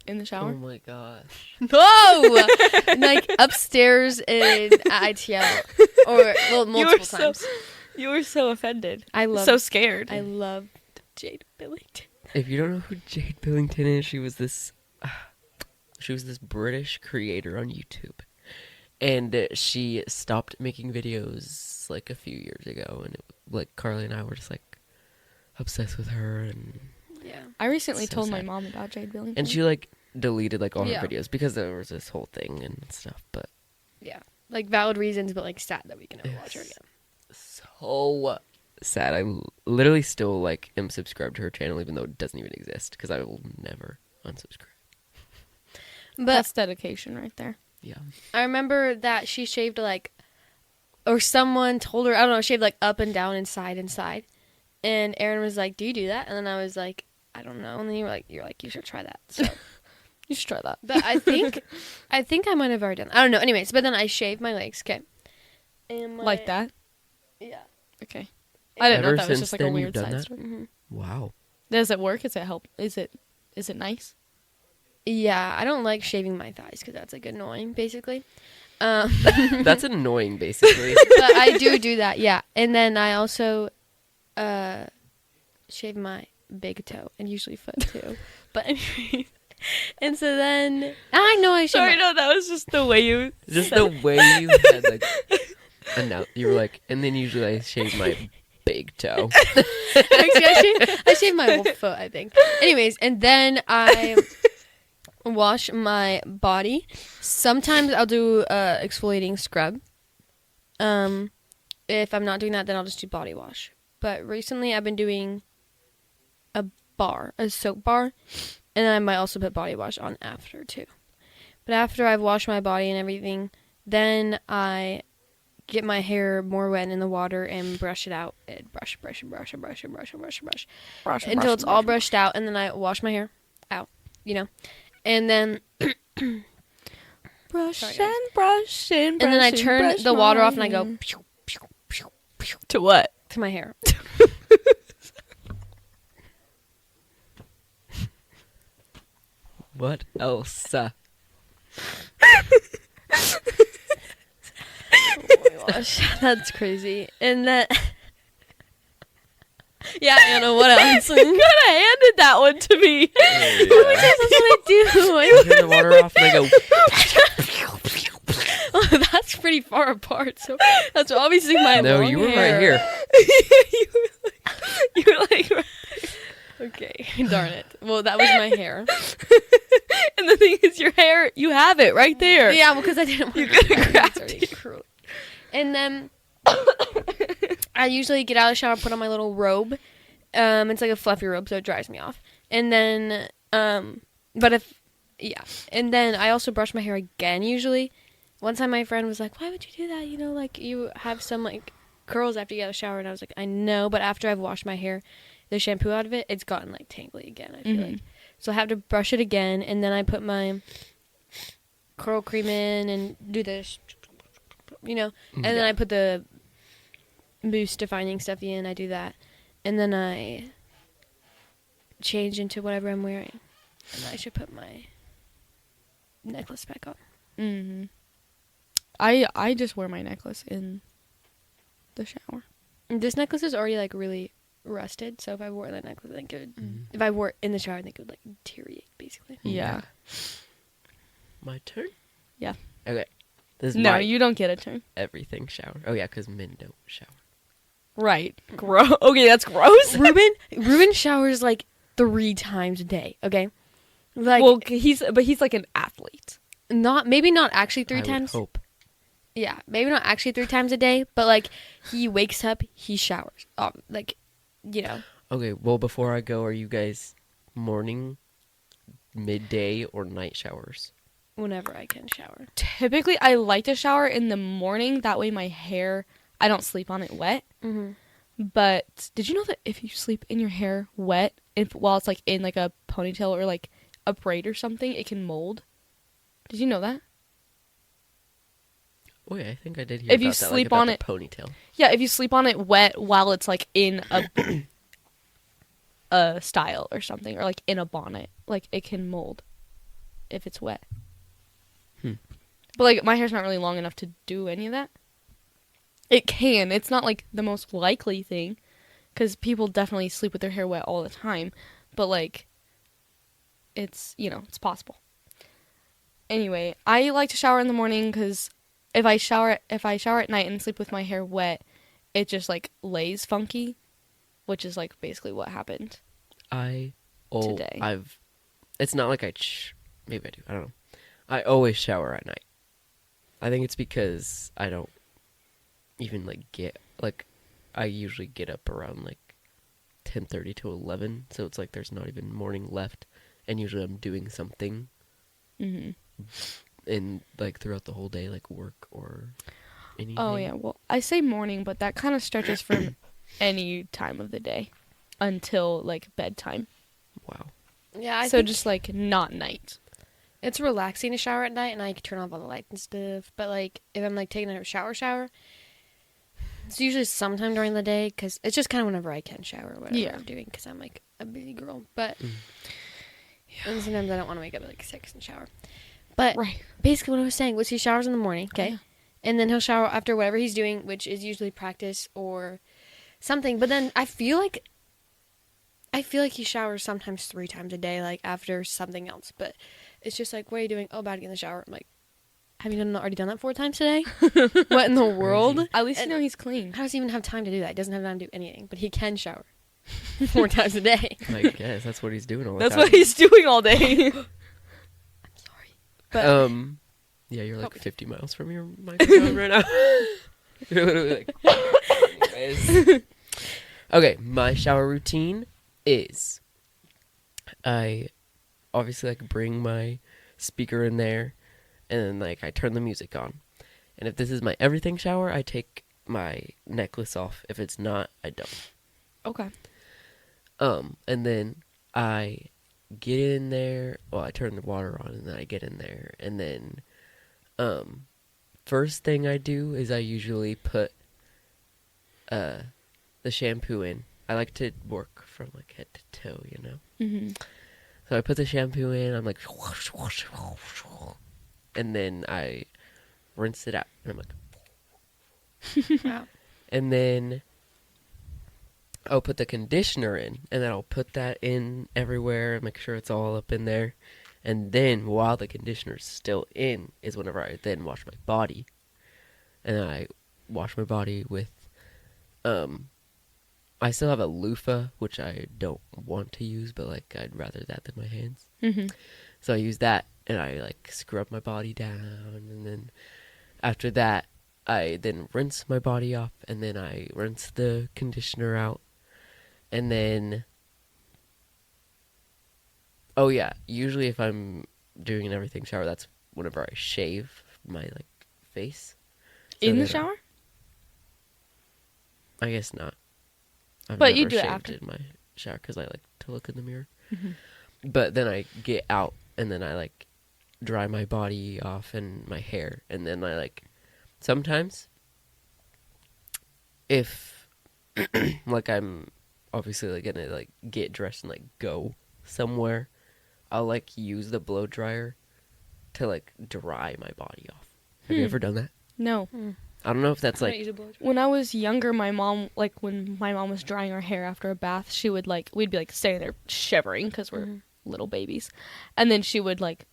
In the Oh shower. my gosh. No! Like upstairs in ITL. Or, well, multiple times. You were so offended. I love So scared. I loved Jade Billington. If you don't know who Jade Billington is, she was this British creator on YouTube, and she stopped making videos like a few years ago, and like Carly and I were just like obsessed with her, and Yeah. I recently So told my sad. mom about Jade Billington. and she like deleted like all her Yeah. videos because there was this whole thing and stuff. But Yeah. Like valid reasons, but like sad that we can never watch her Yes. again. so sad. I literally still like am subscribed to her channel even though it doesn't even exist because I will never unsubscribe. But That's dedication right there. Yeah. I remember that she shaved like, or someone told her, I don't know, shaved like up and down and side and side. And Aaron was like, "Do you do that?" And then I was like, "I don't know." And then you're like, "You should try that." So, You should try that. but I think I might have already done that. I don't know. Anyways, but then I shaved my legs. Okay. And Like that? Yeah. Okay. I didn't know Ever that was since just like a then, you've weird done side that? story. hmm Wow. Does it work? Is it help? Is it nice? Yeah. I don't like shaving my thighs because that's like annoying, basically. That's annoying, basically. But I do that, yeah. And then I also shave my big toe and usually foot too. But anyways, and so then I know I shave. Sorry, my- no, that was just the way you. Just the way you had like, and now you were like, and then usually I shave my big toe. Actually, I shave my whole foot, I think. Anyways, and then I wash my body. Sometimes I'll do exfoliating scrub. If I'm not doing that, then I'll just do body wash. But recently, I've been doing a soap bar, and then I might also put body wash on after too. But after I've washed my body and everything, then I get my hair more wet in the water and brush it out. And brush until it's all brushed out, and then I wash my hair out, and then Brush Sorry, guys. and brush and then I brush turn brush the water my off and I go hair. pew, pew, pew, pew, To what? to my hair. What else? Oh my gosh, that's crazy. And then, yeah, Anna, what else? You could have handed that one to me. That's what I do. I turn the water off and I go. Oh, that's pretty far apart. So that's obviously my No, long you were hair. right here. you were like, Okay, darn it. Well, that was my hair. and the thing is, your hair, you have it right there. Yeah, well, because I didn't want You to could have grabbed it. And then I usually get out of the shower, put on my little robe. It's like a fluffy robe, so it dries me off. And then, and then I also brush my hair again usually. One time my friend was like, "Why would you do that? Like you have some like curls after you get out of the shower." And I was like, "I know, but after I've washed my hair, the shampoo out of it, it's gotten like tangly again, I feel like. So I have to brush it again, and then I put my curl cream in and do this, and then I put the mousse defining stuff in, I do that. And then I change into whatever I'm wearing. And I should put my necklace back on. Mm-hmm. I just wear my necklace in the shower. This necklace is already like really rusted, so if I wore that necklace, I think it would, if I wore it in the shower, I think it would like deteriorate, basically. Yeah. My turn? Yeah. Okay. This is No, my you don't get a turn. everything shower. Oh, yeah, because men don't shower. Right. Gross. Okay, that's gross. Ruben showers like 3 times a day, okay? Like, well, he's like an athlete. maybe not actually I 3 would times. hope. Yeah, maybe not actually 3 times a day, but like he wakes up, he showers. Okay, well, before I go, are you guys morning, midday, or night showers? Whenever I can shower. Typically, I like to shower in the morning. That way, my hair, I don't sleep on it wet. Mm-hmm. But did you know that if you sleep in your hair wet, while it's like in like a ponytail or like a braid or something, it can mold? Did you know that? Oh yeah, I think I did hear If you about that, like sleep about on the it, ponytail. yeah, if you sleep on it wet while it's like in a style or something, or like in a bonnet, like it can mold if it's wet. Hmm. But like my hair's not really long enough to do any of that. It can. It's not like the most likely thing, because people definitely sleep with their hair wet all the time. But like, it's it's possible. Anyway, I like to shower in the morning because if I shower at night and sleep with my hair wet, it just like lays funky, which is like basically what happened today. It's not like maybe I do. I don't know. I always shower at night. I think it's because I don't even I usually get up around like 10:30 to 11, so it's like there's not even morning left, and usually I'm doing something Mm-hmm. in like throughout the whole day, like work or anything. Oh yeah, well I say morning, but that kind of stretches from any time of the day until like bedtime. Wow. Yeah, I So think just like not night. it's relaxing to shower at night, and I can turn off all the lights and stuff. But like if I'm like taking a shower, it's usually sometime during the day because it's just kind of whenever I can shower, whatever Yeah. I'm doing, because I'm like a busy girl. But Mm. and sometimes I don't want to wake up at like 6 and shower. But Right. basically what I was saying was he showers in the morning, okay? Yeah. And then he'll shower after whatever he's doing, which is usually practice or something. But then I feel like he showers sometimes 3 times a day, like after something else. But it's just like, what are you doing? Oh, about to get in the shower. I'm like, have you already done that 4 times today? What in the world? Crazy. At least And- you know he's clean. How does he even have time to do that? He doesn't have time to do anything, but he can shower 4 times a day. I guess that's what he's doing all the That's time. what he's doing all day. I'm sorry. But Yeah, you're like Oh. 50 miles from your microphone right now. You're literally like. Anyways. Okay, my shower routine is I obviously like bring my speaker in there, and then like I turn the music on. And if this is my everything shower, I take my necklace off. If it's not, I don't. Okay. And then I get in there. Well, I turn the water on, and then I get in there, and then first thing I do is I usually put the shampoo in. I like to work from like head to toe, you know. Mm-hmm. So I put the shampoo in. I'm like, and then I rinse it out, and I'm like, wow. and then I'll put the conditioner in, and then I'll put that in everywhere and make sure it's all up in there. And then while the conditioner's still in is whenever I then wash my body. And I wash my body with I still have a loofah, which I don't want to use, but like I'd rather that than my hands. Mm-hmm. So I use that, and I like scrub my body down, and then after that I then rinse my body off, and then I rinse the conditioner out. And then, oh yeah, usually if I'm doing an everything shower, that's whenever I shave my like face. So In the then shower? I guess not. I've But you never do it shaved after. in my shower because I like to look in the mirror. Mm-hmm. But then I get out, and then I like dry my body off and my hair, and then I like sometimes if like I'm obviously like gonna like get dressed and like go somewhere, I'll like use the blow dryer to like dry my body off. Have you ever done that? No. I don't know if that's I like don't use a blow dryer. When I was younger, my mom, like when my mom was drying our hair after a bath, she would like, we'd be like standing there shivering because we're Mhm. little babies. And then she would like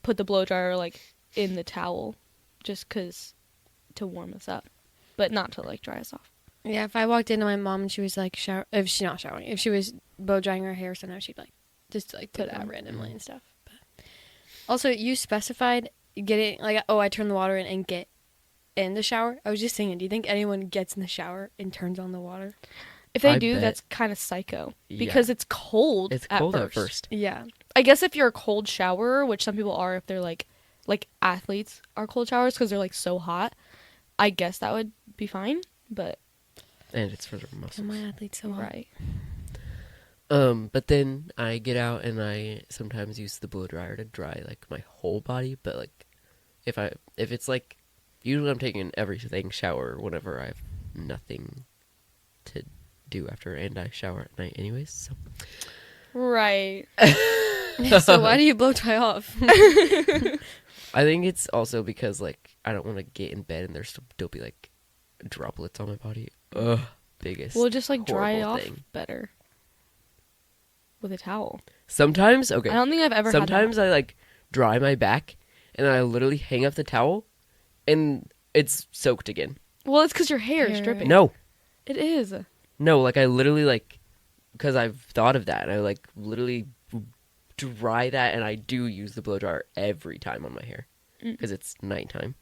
put the blow dryer like in the towel just because to warm us up, but not to like dry us off. Yeah, if I walked into my mom and she was like if she's not showering, if she was blow drying her hair, sometimes she'd like just like put it out randomly and stuff. But also, you specified getting like, oh, I turn the water in and get in the shower. I was just thinking, do you think anyone gets in the shower and turns on the water? If they I do, bet. that's kind of psycho Yeah. because it's cold. it's cold at first. Yeah. I guess if you're a cold showerer, which some people are, if they're like athletes are cold showers because they're like so hot, I guess that would be fine. But and it's for the Kill muscles. my athletes so hard. Right. But then I get out and I sometimes use the blow dryer to dry like my whole body. But like, if it's like, usually I'm taking everything shower whenever I have nothing to do after, and I shower at night anyways. So Right. So why do you blow dry off? I think it's also because like I don't want to get in bed and there's still be like droplets on my body. Ugh, biggest. Well, just like dry horrible off thing. better with a towel. Sometimes, okay. I don't think I've ever Sometimes had I like dry my back and then I literally hang up the towel and it's soaked again. that. Well, it's because your hair is Hair. dripping. No, It is. like I literally like, because I've thought of that. I like literally dry that, and I do use the blow dryer every time on my hair because it's nighttime.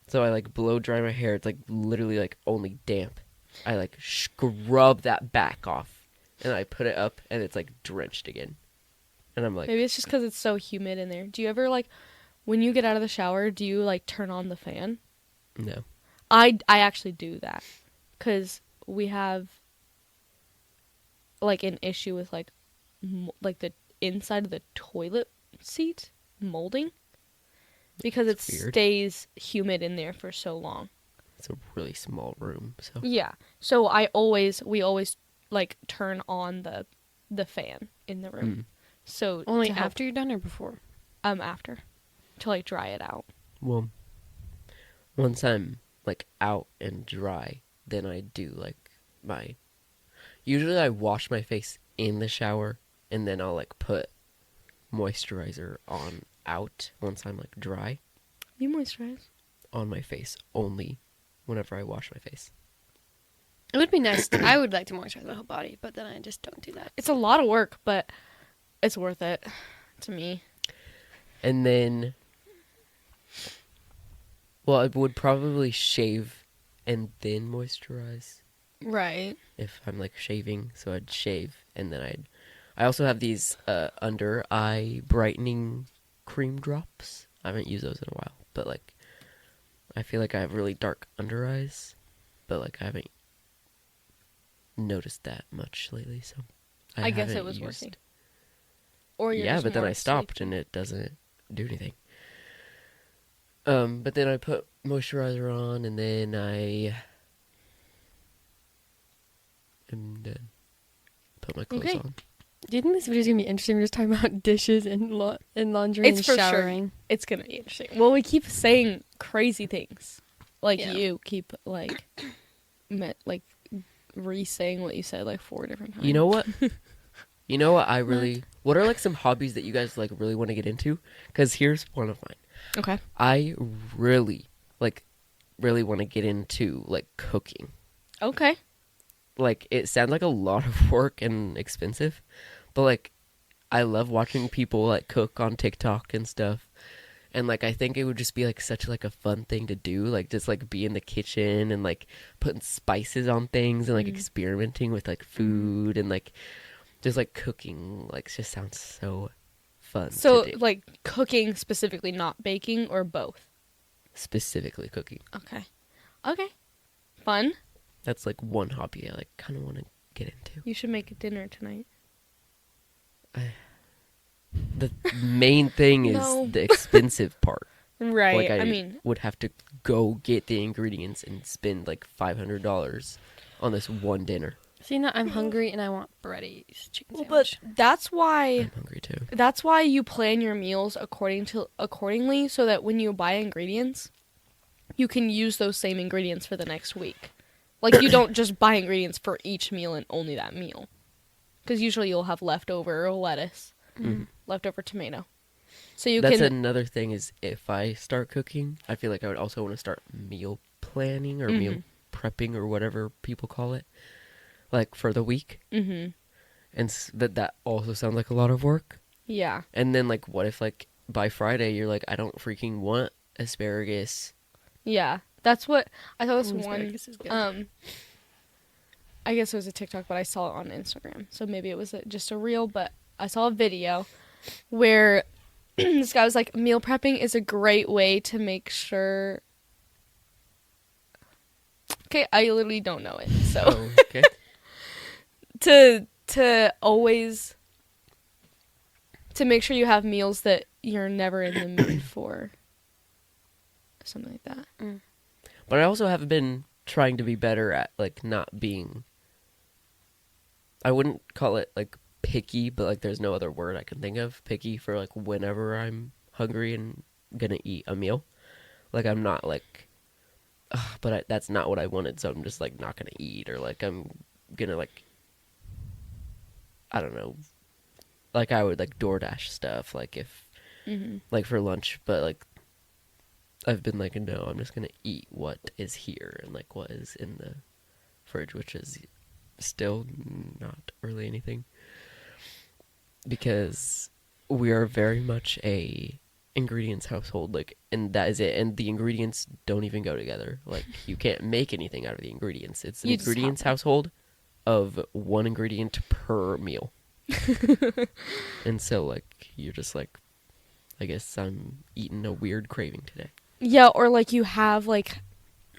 So I like blow dry my hair. It's like literally like only damp. I like scrub that back off, and I put it up, and it's like drenched again. And I'm like, Maybe it's just because it's so humid in there. Do you ever like, when you get out of the shower, do you like turn on the fan? no. I actually do that because we have like an issue with like like the inside of the toilet seat molding because it That's weird. stays humid in there for so long. It's a really small room, so Yeah. So we always like turn on the fan in the room. So Only to help- after you're done or before? after to like dry it out. well, once I'm like out and dry, then I do like my. Usually, I wash my face in the shower, and then I'll like put moisturizer on out once I'm like dry You moisturize. on my face only whenever I wash my face. It would be nice. I would like to moisturize my whole body, but then I just don't do that. It's a lot of work, but it's worth it to me. And then, well, I would probably shave and then moisturize Right. if I'm like shaving. So I'd shave and then I also have these under eye brightening cream drops. I haven't used those in a while, but like I feel like I have really dark under eyes, but like I haven't noticed that much lately. So I guess it haven't was used- working. Or you're Yeah, just but then more I stopped sleepy. and it doesn't do anything. But then I put moisturizer on and then I am done. Put my clothes Okay. on. Do you think this video is gonna be interesting? We're just talking about dishes and and laundry It's and for sure. showering. It's gonna be interesting. Well, we keep saying crazy things, like Yeah. you keep like, re-saying what you said like 4 different times. You know what? You know what I really... What are like some hobbies that you guys like really want to get into? Because here's one of mine. Okay. I really want to get into like cooking. Okay. Like it sounds like a lot of work and expensive, but like I love watching people like cook on TikTok and stuff. And like I think it would just be like such like a fun thing to do, like just like be in the kitchen and like putting spices on things and like experimenting with like food and like just like cooking like just sounds so fun. So to do. like cooking specifically, not baking, or both. Specifically cooking. Okay. Okay. Fun. That's like one hobby I like kind of want to get into. You should make a dinner tonight. The main thing is No. the expensive part. Right. Like I mean, would have to go get the ingredients and spend like $500 on this one dinner. See, now I'm hungry and I want Beretti's chicken well, sandwich. but that's why I'm hungry too. that's why you plan your meals accordingly, so that when you buy ingredients, you can use those same ingredients for the next week. Like you don't just buy ingredients for each meal and only that meal, because usually you'll have leftover lettuce, leftover tomato. So you That's can another thing is if I start cooking, I feel like I would also want to start meal planning or meal prepping or whatever people call it, like for the week. Mhm. And that also sounds like a lot of work. Yeah. And then like what if like by Friday you're like I don't freaking want asparagus. Yeah. That's what I saw this Ooh, one. asparagus is good. I guess it was a TikTok, but I saw it on Instagram. So maybe it was just a reel, but I saw a video where this guy was like, meal prepping is a great way to make sure. Okay, I literally don't know it. So Oh, okay. to always to make sure you have meals that you're never in the mood for. Something like that. Mm. But I also have been trying to be better at like not being. I wouldn't call it like picky, but like there's no other word I can think of. Picky for like whenever I'm hungry and gonna eat a meal. Like I'm not like, "Ugh, but that's not what I wanted, so I'm just like not gonna eat, or like I'm gonna like, I don't know, like I would like DoorDash stuff like if like for lunch, but like I've been like, no, I'm just gonna eat what is here and like what is in the fridge, which is still not really anything, because we are very much a ingredients household, like, and that is it. And the ingredients don't even go together. Like, you can't make anything out of the ingredients. It's an You just ingredients have them. household of one ingredient per meal. And so, like, you're just like, I guess I'm eating a weird craving today. Yeah, or like you have like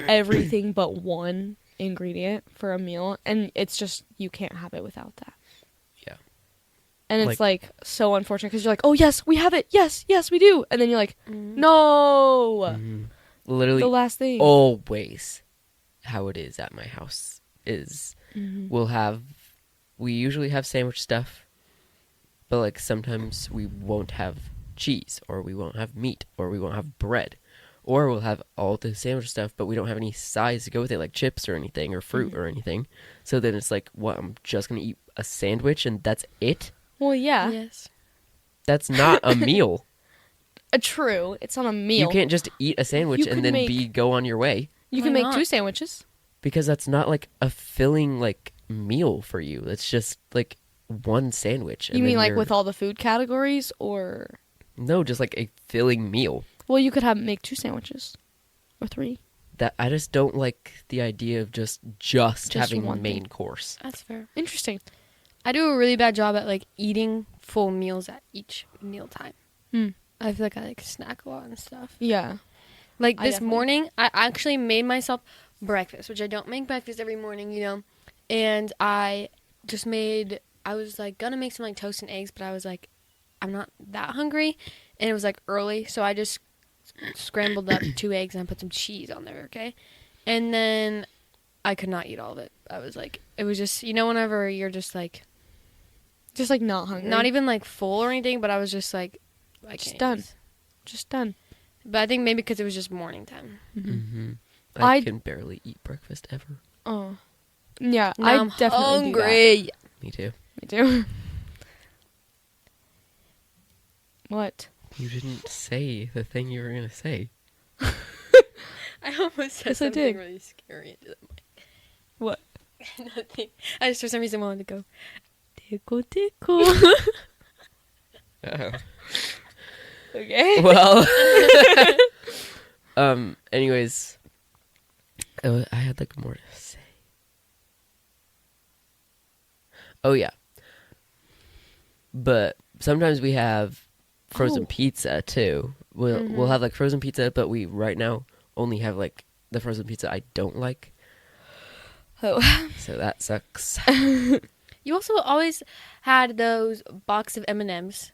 everything but one ingredient for a meal, and it's just you can't have it without that. Yeah. And it's like so unfortunate because you're like, oh yes, we have it, yes, we do, and then you're like, no, Literally, the last thing. always how it is at my house is we usually have sandwich stuff, but like sometimes we won't have cheese, or we won't have meat, or we won't have bread, or we'll have all the sandwich stuff, but we don't have any sides to go with it, like chips or anything, or fruit or anything. So then it's like, what, I'm just going to eat a sandwich and that's it? Well, yeah, Yes. That's not a meal. True. It's not a meal. You can't just eat a sandwich You and could then make- go on your way, You Why can make not? 2 sandwiches. because that's not like a filling like meal for you. It's just like one sandwich. You and mean then like you're- with all the food categories, or No, just like a filling meal. well, you could make 2 sandwiches or 3. That I just don't like the idea of just having one main thing. course. That's fair. Interesting. I do a really bad job at like eating full meals at each meal time. Hmm. I feel like I like snack a lot and stuff. Yeah. Like I this definitely- morning, I actually made myself breakfast, which I don't make breakfast every morning, you know. And I was like gonna make some like toast and eggs, but I was like, I'm not that hungry, and it was like early, so I just scrambled up 2 eggs and I put some cheese on there, okay? And then I could not eat all of it. I was like, it was just, you know, whenever you're just like not hungry. not even like full or anything, but I was just like, I Just can't done. eat this. Just done. But I think maybe because it was just morning time. Mm-hmm. I- I can barely eat breakfast ever. Oh. Yeah, Now I I'm definitely do hungry. Me too. that. Me too. What? You didn't say the thing you were gonna say. I almost said Yes, I something did. really scary into the mic. What? Nothing. I just for some reason wanted to go. Tickle, tickle. Oh. Okay. Well. Anyways, I had like more to say. Oh yeah. But sometimes we have frozen Oh. pizza too. We'll have like frozen pizza, but we right now only have like the frozen pizza I don't like. Oh. So that sucks. You also always had those box of M&Ms,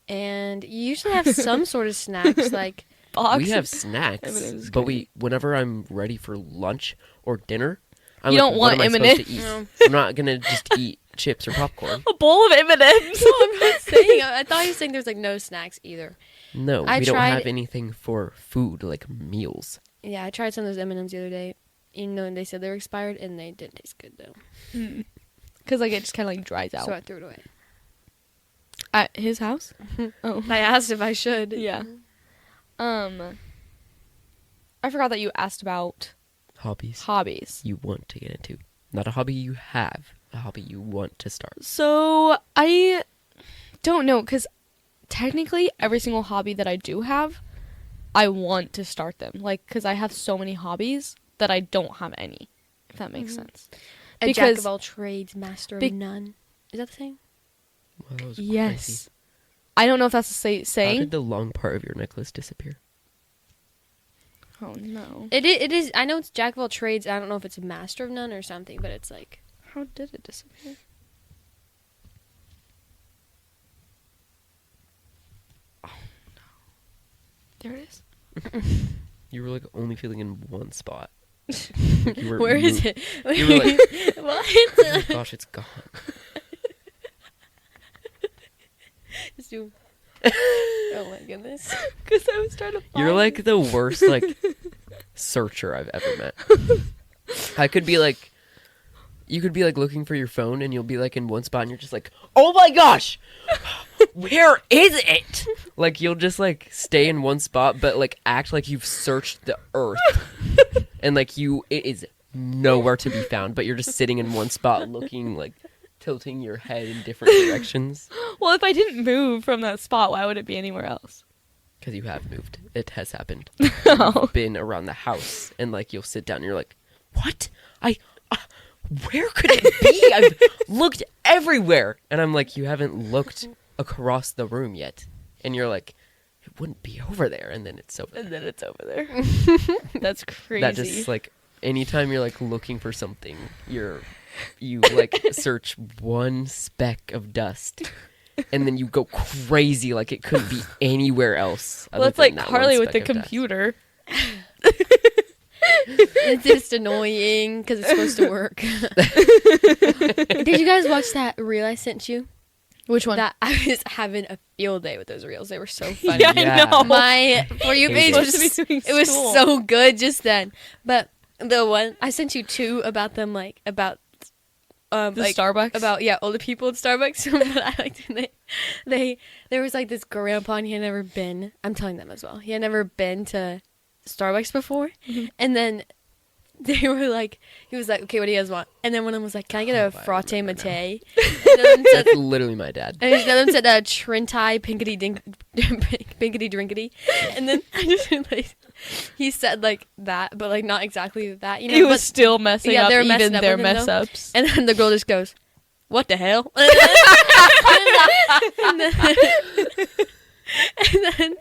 and you usually have some sort of snacks like. Box. We have snacks, M&Ms is but crazy. whenever I'm ready for lunch or dinner, I'm You like, don't what want am I supposed to M&Ms? eat? No. I'm not gonna just eat chips or popcorn. a bowl of M&Ms. No, I'm not saying. I thought you were saying there's like no snacks either. No, I we don't tried- have anything for food like meals. Yeah, I tried some of those M&Ms the other day. Even though they said they were expired, and they didn't taste good though. Because like it just kind of like dries out. So I threw it away. At his house? Oh. I asked if I should. Yeah. I forgot that you asked about Hobbies hobbies. you want to get into, not a hobby you have, a hobby you want to start. So I don't know, because technically every single hobby that I do have, I want to start them. Like, because I have so many hobbies that I don't have any, if that makes sense. A jack Because- of all trades, master of Be- none. Is that the saying? Well, that was Yes. crazy. I don't know if that's the How saying. did the long part of your necklace disappear? Oh no. It is. I know it's jack of all trades. I don't know if it's a master of none or something, but it's like. How did it disappear? Oh no. There it is. You were like only feeling in one spot. Like you were Where is it? You were like, What? oh my gosh, it's gone. Just do. Oh my goodness. Because I was trying to find You're like the worst like searcher I've ever met. I could be like, you could be like looking for your phone and you'll be like in one spot and you're just like, oh my gosh, where is it? Like you'll just like stay in one spot but like act like you've searched the earth and like it is nowhere to be found, but you're just sitting in one spot looking like tilting your head in different directions. Well, if I didn't move from that spot, why would it be anywhere else? Because you have moved. It has happened. Oh. You've been around the house and like you'll sit down and you're like, what? Where could it be? I've looked everywhere. And I'm like, you haven't looked across the room yet. And you're like, it wouldn't be over there. And then it's over there. And then it's over there. That's crazy. That just like, anytime you're like looking for something, you like search one speck of dust. And then you go crazy like it couldn't be anywhere else. Well, it's like Carly with the computer. It's just annoying because it's supposed to work. Did you guys watch that reel I sent you? Which one? That I was having a field day with those reels. They were so funny. Yeah, Yeah. I know. My For You page It was was supposed to be doing it was school. so good just then. But the one I sent you two about them, like about The like Starbucks? about older people at Starbucks. But I liked they there was like this grandpa and he had never been. I'm telling them as well. He had never been to Starbucks before, and then they were like, he was like, okay, what do you guys want? And then one of them was like, can I get a I frappe remember mate? And then said, That's literally my dad. and the other one said Trinity pinkety dink pinkety drinkety, and then I just like he said like that, but like not exactly that, you know. He was but, still messing yeah, up they were even messing up their with him, mess though. ups. and then the girl just goes, "What the hell?" and then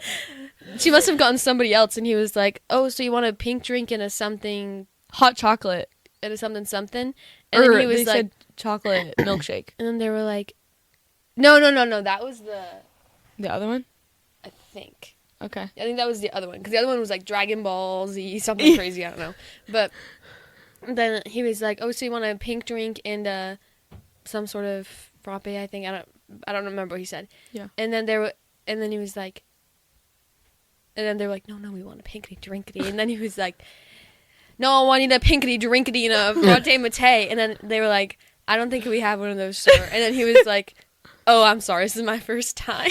she must have gotten somebody else, and he was like, "Oh, so you want a pink drink and a something Hot chocolate. and a something something?" And then he was they like, said chocolate milkshake. and then they were like, "No, that was The other one? I think." Okay. I think that was the other one because the other one was like Dragon Ball Z, something crazy. I don't know. But then he was like, "Oh, so you want a pink drink and some sort of frappe?" I think I don't remember what he said. Yeah. And then he was like, and then they were like, "No, we want a pinkety drinkety." And then he was like, "No, I need a pinkety drinkety and a frappe mate." And then they were like, "I don't think we have one of those, sir." And then he was like, "Oh, I'm sorry, this is my first time."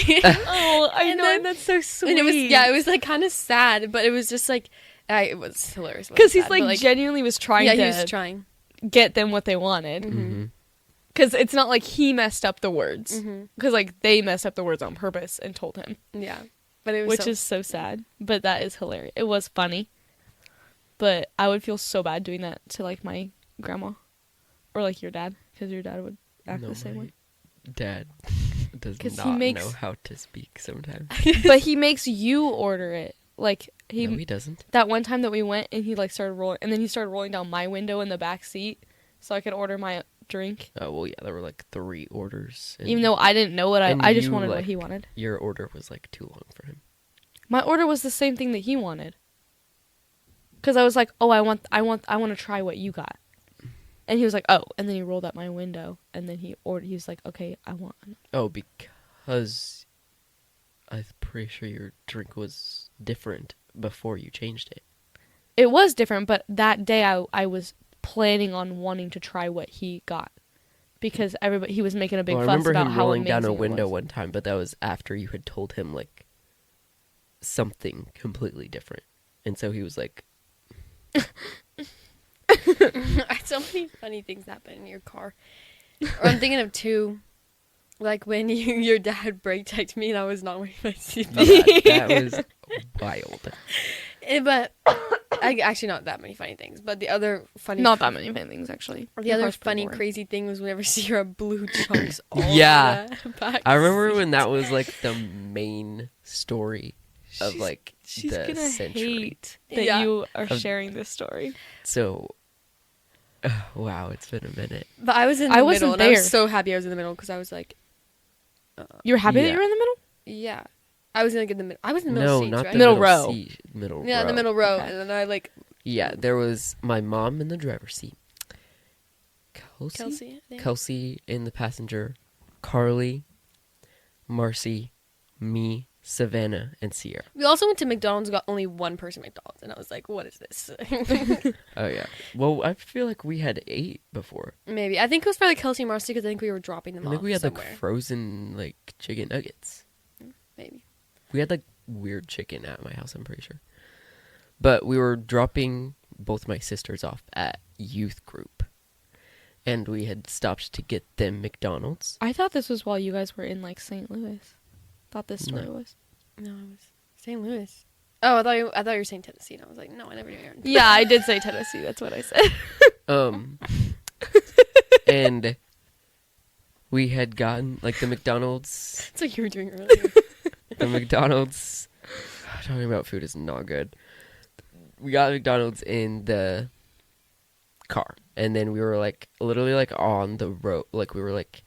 Oh, I And know, then- and that's so sweet. And it was like kind of sad, but it was just like, it was hilarious. Because he's sad, like, but, genuinely was trying yeah, to he was trying. get them what they wanted. Mm-hmm. Because it's not like he messed up the words. Mm-hmm. Because like they messed up the words on purpose and told him, Yeah, but it was which is so sad. But that is hilarious. It was funny, but I would feel so bad doing that to like my grandma or like your dad, because your dad would act the same way. Dad does 'Cause he not makes- know how to speak sometimes. But he makes you order it. Like No, he doesn't. that one time that we went and he like started rolling, and then he started rolling down my window in the back seat so I could order my drink. Oh, well, yeah, there were like 3 orders. And Even though I didn't know what and I just you, wanted what like- he wanted. your order was like too long for him. My order was the same thing that he wanted. Cuz I was like, "Oh, I want to try what you got." And he was like, "Oh," and then he rolled up my window and then he was like, "Okay, I want." Oh, because I'm pretty sure your drink was different before you changed it. It was different, but that day I was planning on wanting to try what he got. Because he was making a big Well, I fuss remember about him how rolling down a amazing it window was. one time, but that was after you had told him like something completely different. And so he was like, so many funny things happen in your car. Or I'm thinking of 2, like when your dad brake checked me and I was not wearing my seatbelt. that was wild. But actually not that many funny things. But the other funny, Not that many things actually. the Your other car's pretty funny, boring. crazy thing was whenever Sierra blew chunks all Yeah. over the back I remember seat. when that was like the main story. of like She's the gonna century. hate that Yeah. you are sharing this story. So, wow, it's been a minute. But I was in the I middle, wasn't and I was there. so happy I was in the middle because I was like, You were happy that Yeah. you were in the middle? yeah. I was like in the middle. I was in the middle No, seats, not right? the Middle middle row. seat. Middle Yeah, row. in the middle row, Okay. and then I like Yeah, there was my mom in the driver's seat. Kelsey. I think. Kelsey in the passenger. Carly, Marcy, me, Savannah, and Sierra. We also went to McDonald's. Got only one person at McDonald's, and I was like, "What is this?" Oh, yeah. Well, I feel like we had 8 before. Maybe I think it was probably Kelsey and Marcy because I think we were dropping them I off think we had somewhere. like frozen like chicken nuggets. Maybe. We had like weird chicken at my house, I'm pretty sure. But we were dropping both my sisters off at youth group. And we had stopped to get them McDonald's. I thought this was while you guys were in like St. Louis. Thought this story No. was. No, it was St. Louis. Oh, I thought you were saying Tennessee, and I was like, no, I never knew you were in Yeah, I did say Tennessee. That's what I said. And we had gotten like the McDonald's. It's like you were doing earlier. The McDonald's. Talking about food is not good. We got McDonald's in the car, and then we were like literally like on the road, like we were like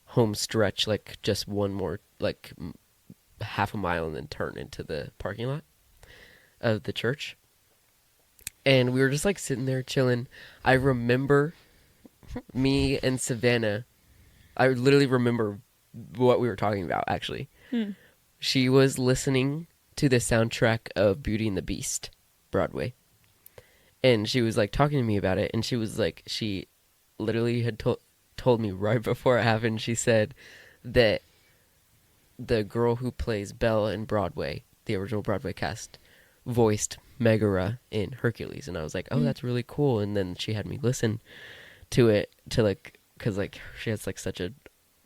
home stretch, like just one more like half a mile, and then turn into the parking lot of the church. And we were just like sitting there chilling. I remember me and Savannah. I literally remember what we were talking about. Actually, she was listening to the soundtrack of Beauty and the Beast, Broadway. And she was like talking to me about it, and she was like, she literally had told me right before it happened. She said that the girl who plays Belle in Broadway, the original Broadway cast, voiced Megara in Hercules, and I was like, oh, that's really cool. And then she had me listen to it to like, because like she has like such a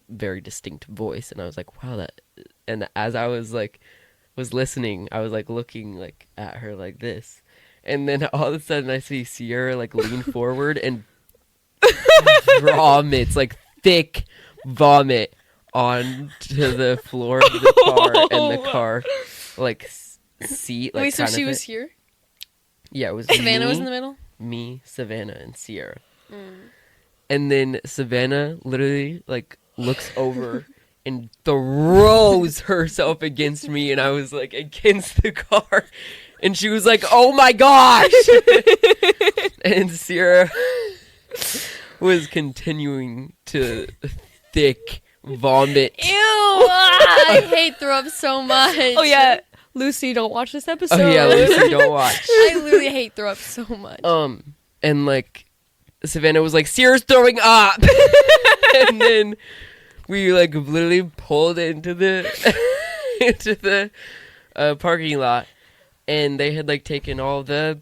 very distinct voice, and I was like, wow, that. And as I was listening, I was like looking like at her like this. And then all of a sudden I see Sierra like lean forward and vomits, like thick vomit onto the floor of the car, and the car like seat like Wait, so kind she of was it. here? Yeah, it was Savannah me, was in the middle? me, Savannah, and Sierra. And then Savannah literally like looks over and throws herself against me, and I was like against the car, and she was like, "Oh my gosh!" And Sierra was continuing to thick vomit. Ew! I hate throw up so much. Oh yeah, Lucy, don't watch this episode. Oh yeah, Lucy, don't watch. I literally hate throw up so much. And like Savannah was like, "Sierra's throwing up," and then we like literally pulled into the into the parking lot, and they had like taken all the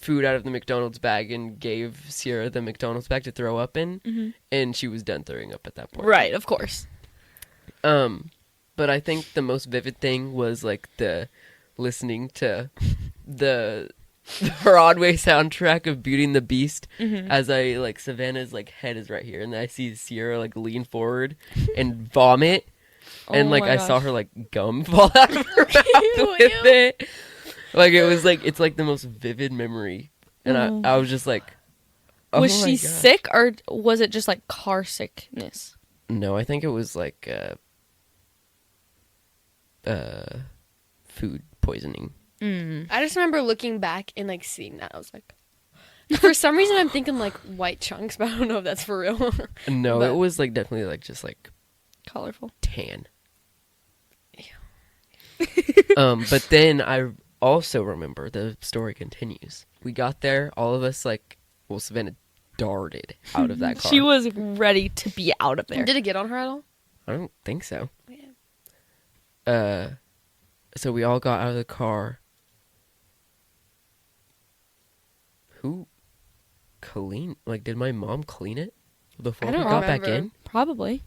food out of the McDonald's bag and gave Sierra the McDonald's bag to throw up in, and she was done throwing up at that point. Right, of course. But I think the most vivid thing was like the listening to the Broadway soundtrack of Beauty and the Beast, as I like Savannah's like head is right here, and I see Sierra like lean forward and vomit, and Oh like my I saw gosh. her like gum fall out of her mouth with it. Like it was like it's like the most vivid memory, and I was just like, oh Was my she God. sick, or was it just like car sickness? No, I think it was like food poisoning. I just remember looking back and like seeing that. I was like, for some reason, I'm thinking like white chunks, but I don't know if that's for real. No, But- it was like definitely like just like Colorful. tan. But then I also remember the story continues. We got there, all of us like, well, Savannah darted out of that car. She was ready to be out of there. Did it get on her at all? I don't think so. Yeah. So we all got out of the car. Who clean? Like, did my mom clean it before I we don't got back remember. in? Probably.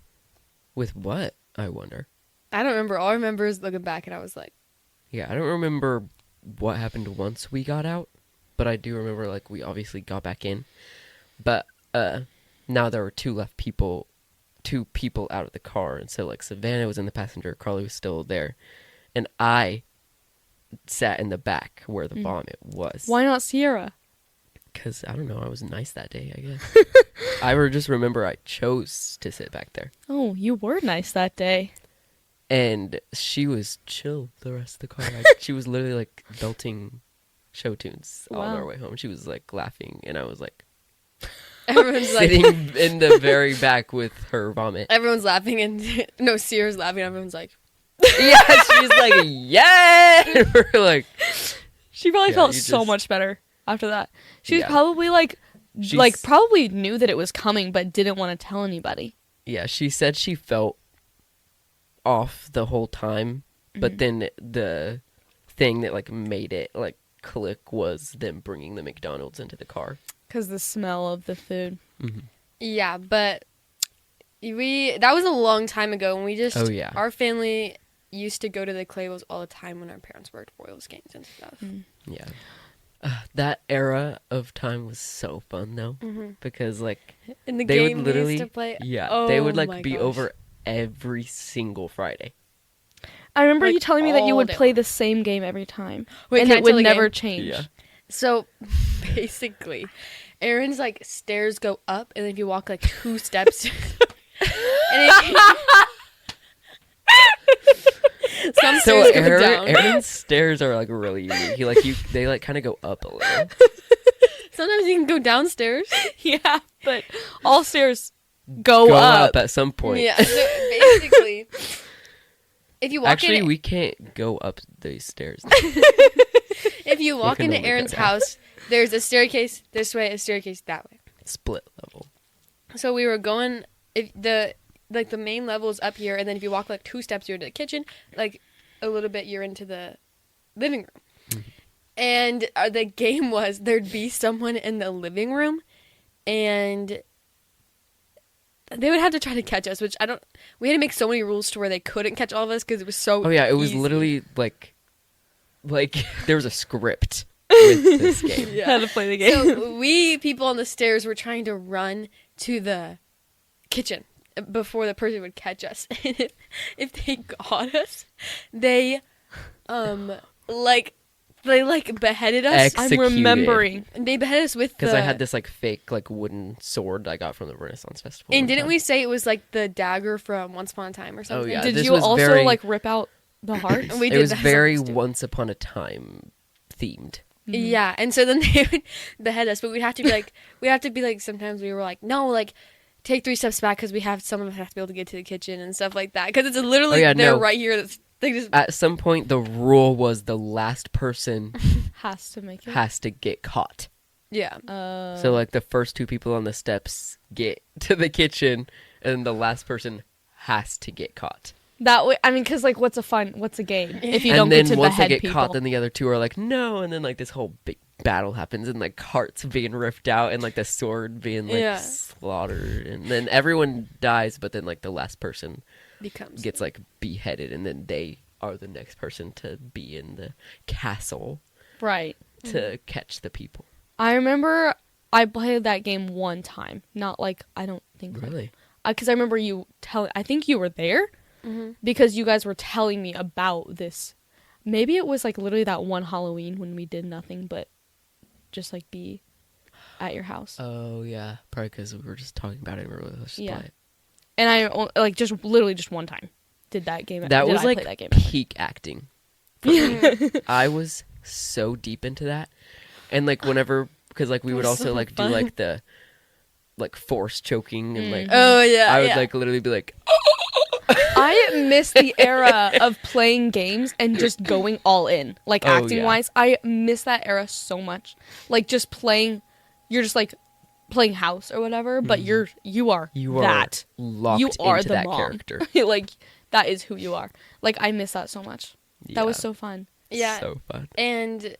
With what? I wonder. I don't remember. All I remember is looking back and I was like, Yeah, I don't remember what happened once we got out, but I do remember like we obviously got back in. But now there were two people out of the car, and so like Savannah was in the passenger, Carly was still there, and I sat in the back where the vomit was. Why not Sierra? Because, I don't know, I was nice that day, I guess. just remember I chose to sit back there. Oh, you were nice that day. And she was chill the rest of the car ride. She was literally, like, belting show tunes on Wow. our way home. She was, like, laughing, and I was, like, Everyone's like, sitting in the very back with her vomit. everyone's laughing, and no, Sierra's laughing. Everyone's like, Yeah, she's like, yeah! And we're like, She probably Yeah, felt you so just- much better after that. She was Yeah. probably She's- probably knew that it was coming, but didn't want to tell anybody. yeah, she said she felt off the whole time, but Mm-hmm. then the thing that, like, made it, like, click was them bringing the McDonald's into the car. Because the smell of the food. yeah, but that was a long time ago, and we just, Oh, yeah. our family used to go to the Clayville's all the time when our parents worked Royals games and stuff. Yeah. That era of time was so fun, though, because, like, And the they game would we literally, used to play, yeah, they would, oh like, my be gosh. over every single Friday. I remember Like, you telling me that you all would day play long. the same game every time. Wait, and can I it tell would the never game? change. Yeah. So basically, Aaron's like stairs go up, and then if you walk like 2 steps, and some So stairs go down. Aaron's stairs are, like, really unique. They, like, kind of go up a little. Sometimes you can go downstairs. Yeah, but all stairs go, Go up. up at some point. Yeah. So basically, if you walk Actually, in, we can't go up these stairs. if you walk can into only go Aaron's down. house, there's a staircase this way, a staircase that way. Split level. So we were going. If the main level is up here, and then if you walk like 2 steps, you're into the kitchen. Like a little bit, you're into the living room. And the game was there'd be someone in the living room, and they would have to try to catch us. Which we had to make so many rules to where they couldn't catch all of us because it was so. Oh yeah, it was easy. literally like there was a script with this game. How to play the game. So we people on the stairs were trying to run to the kitchen before the person would catch us. And if they got us, they beheaded us. Executed. I'm remembering. And they beheaded us with Because the. I had this like fake like wooden sword I got from the Renaissance Festival. And one didn't time. we say it was like the dagger from Once Upon a Time or something? yeah, Did this you was also very- like rip out the hearts? We It did was that very sometimes, too. Once Upon a Time themed. Yeah, and so then they would behead us, but we'd have to be like, sometimes we were like, no, like, take 3 steps back because some of us have to be able to get to the kitchen and stuff like that. Because it's literally Oh, yeah, they're no. right here. They just At some point, the rule was the last person Has to make it. has to get caught. yeah. So like the first 2 people on the steps get to the kitchen, and the last person has to get caught. That way, I mean, because like, what's a game if you And don't then get to once they behead get people? caught, then the other 2 are like, no, and then like this whole big battle happens, and like hearts being ripped out, and like the sword being like Yeah. slaughtered, and then everyone dies, but then like the last person Becomes gets like beheaded, and then they are the next person to be in the castle Right. to catch the people. I remember I played that game one time. Not like I don't think Really? because I remember you telling. I think you were there because you guys were telling me about this. Maybe it was like literally that one Halloween when we did nothing but just like be at your house. Oh yeah, probably because we were just talking about it. And we were like, let's just Yeah. play it. And I like just literally just one time did that game. That did was I like play that game. peak acting. for me. I was so deep into that, and like whenever, because like we would was also so like fun. do like the like force choking and like Oh yeah. I would yeah. like literally be like, I miss the era of playing games and just going all in, like Oh, acting yeah. wise. I miss that era so much. Like just playing, you're just like playing house or whatever, but you are Mm-hmm. you are that. locked You are into the that mom. character. Like that is who you are. Like I miss that so much. That was Yeah. so fun. Yeah. So fun. And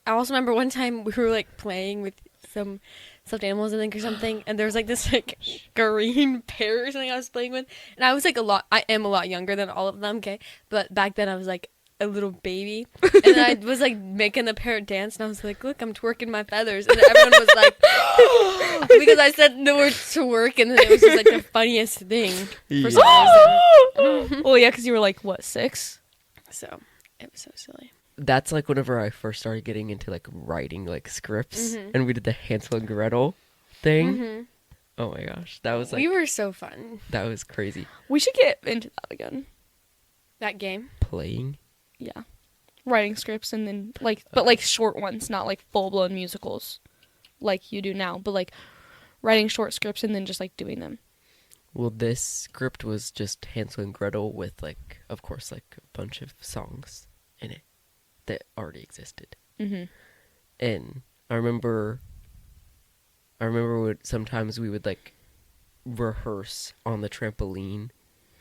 I also remember one time we were like playing with some stuffed animals, I think, or something, and there was like this like green bear or something I was playing with, and I was like I am a lot younger than all of them, okay, but back then I was like a little baby, and I was like making the parrot dance, and I was like, look, I'm twerking my feathers, and everyone was like, because I said the word twerk, and then it was just like the funniest thing for some reason. Well, yeah, because you were like what 6? So it was so silly. that's like whenever I first started getting into like writing like scripts, and we did the Hansel and Gretel thing. Oh my gosh, that was like we were so fun. that was crazy. We should get into that again. That game. Playing. Yeah. Writing scripts and then but like short ones, not like full blown musicals like you do now, but like writing short scripts and then just like doing them. Well, this script was just Hansel and Gretel with like, of course, like a bunch of songs in it that already existed. Mm-hmm. And I remember sometimes we would like rehearse on the trampoline,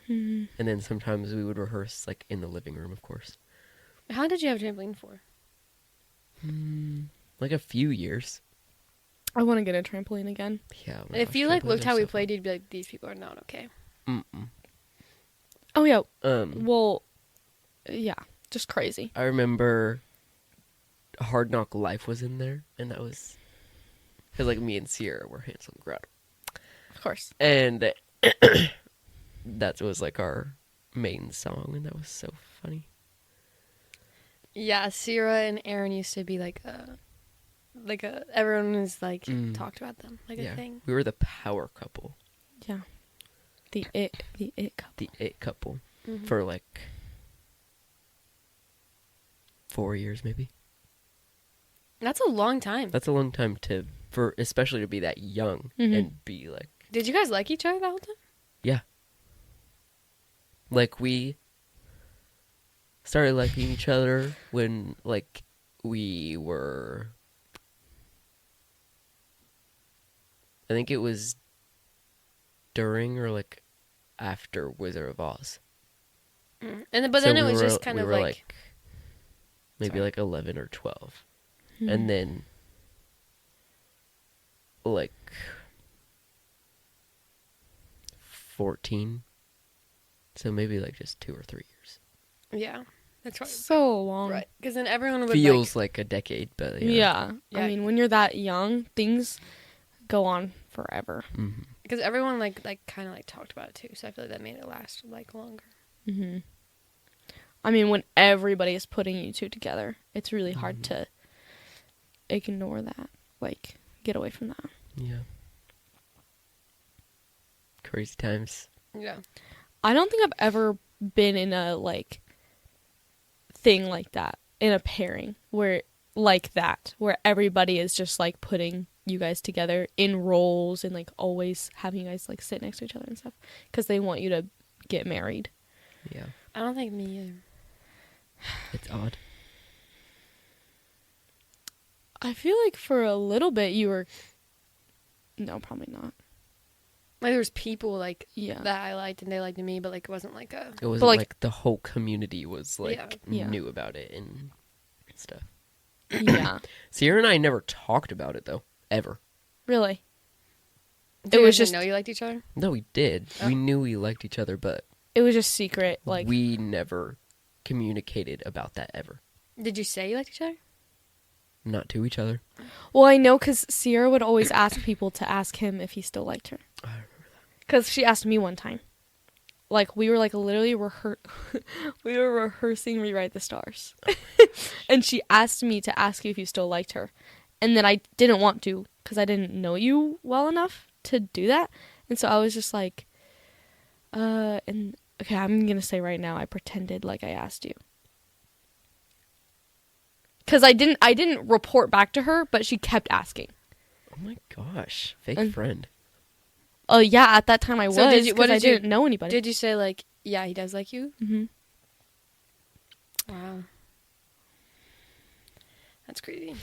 and then sometimes we would rehearse like in the living room, of course. How did you have a trampoline for? Like a few years. I want to get a trampoline again. Yeah. Oh my If gosh, you like trampolines looked are how we so fun. played, you'd be like, these people are not okay. Oh yeah. Um, Well, yeah, just crazy. I remember Hard Knock Life was in there, and that was because like me and Sierra were Hansel and Gretel, Of course. and that was like our main song, and that was so funny. Yeah, Sierra and Aaron used to be like everyone was like talked about them like Yeah, a thing. we were the power couple, Yeah. The it couple. the it couple, for like 4 years maybe. That's a long time. That's a long time for especially to be that young and be like. Did you guys like each other that whole time? Yeah. Like, we started liking each other when, like, we were... I think it was during or, like, after Wizard of Oz. And then it was just kind we of were like maybe sorry. like 11 or 12. And then, like, 14. So maybe like just 2 or 3 years. yeah, that's right. So long. Right, because then everyone would Feels like a decade, but Yeah. Yeah. I mean, when you're that young, things go on forever. because everyone like kind of like talked about it too. So I feel like that made it last like longer. Mm-hmm. I mean, when everybody is putting you two together, it's really hard to ignore that. Like, get away from that. Yeah. Crazy times. Yeah. I don't think I've ever been in a, like, thing like that. In a pairing where, like that. Where everybody is just, like, putting you guys together in roles and, like, always having you guys, like, sit next to each other and stuff. Because they want you to get married. Yeah. I don't think me either. It's odd. I feel like for a little bit you were... No, probably not. Like there was people like Yeah. that I liked and they liked me, but like it wasn't like a It wasn't like- like the whole community was like Yeah. knew about it and stuff. Yeah. Sierra and I never talked about it though, ever. Really. Did you was guys just- know you liked each other. No, we did. Oh. We knew we liked each other, but It was just secret. Like, we never communicated about that ever. Did you say you liked each other? Not to each other. well, I know because Sierra would always ask people to ask him if he still liked her. I don't remember Because she asked me one time. Like, we were, like, literally we were rehearsing Rewrite the Stars. And she asked me to ask you if you still liked her. And then I didn't want to because I didn't know you well enough to do that. And so I was just like, and okay, I'm going to say right now, I pretended like I asked you. Because I didn't report back to her, but she kept asking. Oh my gosh. Fake And- friend. Oh, yeah, at that time I was, So did you- what because I did you- didn't know anybody. Did you say like, yeah, he does like you? Mm-hmm. Wow. That's crazy.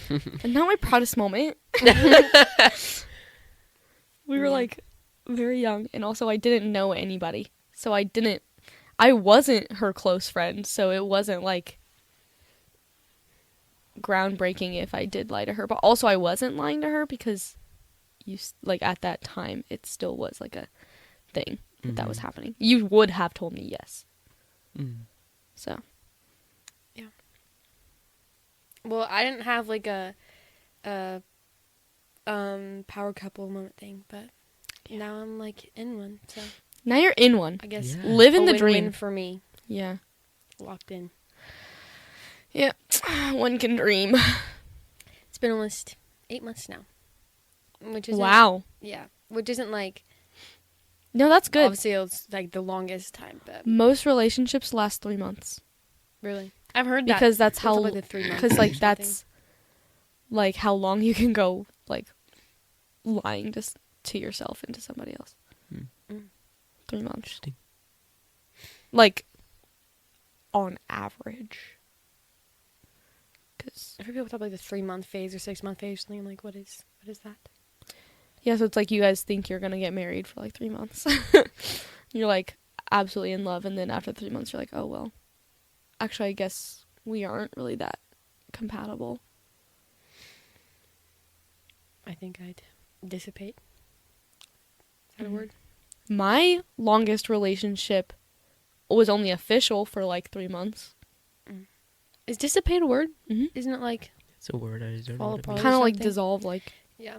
And not my proudest moment. We were, like, very young, and also I didn't know anybody. So I wasn't her close friend, so it wasn't, like, groundbreaking if I did lie to her. But also I wasn't lying to her because, like, at that time, it still was, like, a thing that was happening. You would have told me yes. Mm. So, Well, I didn't have like a power couple moment thing, but now I'm like in one, so now you're in one. I guess Yeah. Living a the win-win dream. for me. Yeah. Locked in. Yeah, one can dream. It's been almost 8 months now. Which is Wow. Yeah. Which isn't like, No, that's good. obviously it's like the longest time, but Most relationships last 3 months. really. I've heard that. Because that's It's how, like the 3 months because or like something. that's like how long you can go like lying just to yourself and to somebody else. Mm. 3 months. Interesting. Like on average. Cause I've heard people talk about like the 3-month phase or 6-month phase or something. I'm like, what is that? yeah, so it's like you guys think you're gonna get married for like 3 months. You're like absolutely in love, and then after 3 months you're like, oh well. Actually, I guess we aren't really that compatible. I think I'd dissipate. Is that a word? My longest relationship was only official for like 3 months. Is dissipate a word? Mm-hmm. Isn't it like It's a word I don't know Fall what it apart. means. Kind of like something? dissolve. Like yeah?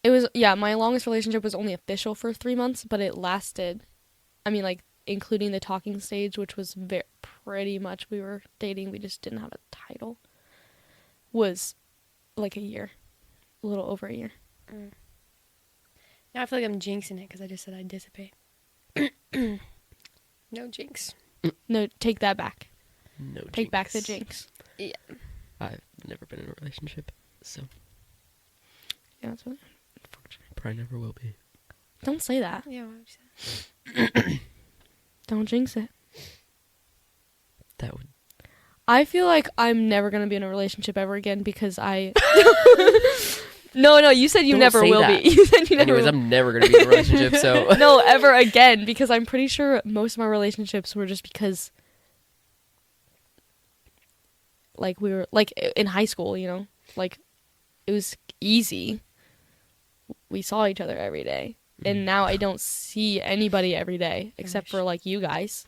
it was. Yeah, my longest relationship was only official for 3 months, but it lasted. I mean, like including the talking stage, which was pretty much we were dating. We just didn't have a title. Was like a year, a little over a year. Now I feel like I'm jinxing it because I just said I'd dissipate. No jinx. No, take that back. No Take back the jinx. jinx. I've never been in a relationship, so Yeah, that's really unfortunate. probably never will be. Don't say that. Yeah, why would you say that? Don't jinx it. That would. I feel like I'm never gonna be in a relationship ever again because I. No, you said you Don't never say will that. be. You said you never. Anyways, will. I'm never gonna be in a relationship, so No, ever again, because I'm pretty sure most of my relationships were just because, like, we were like in high school, you know, like it was easy. We saw each other every day, and now I don't see anybody every day except for like you guys.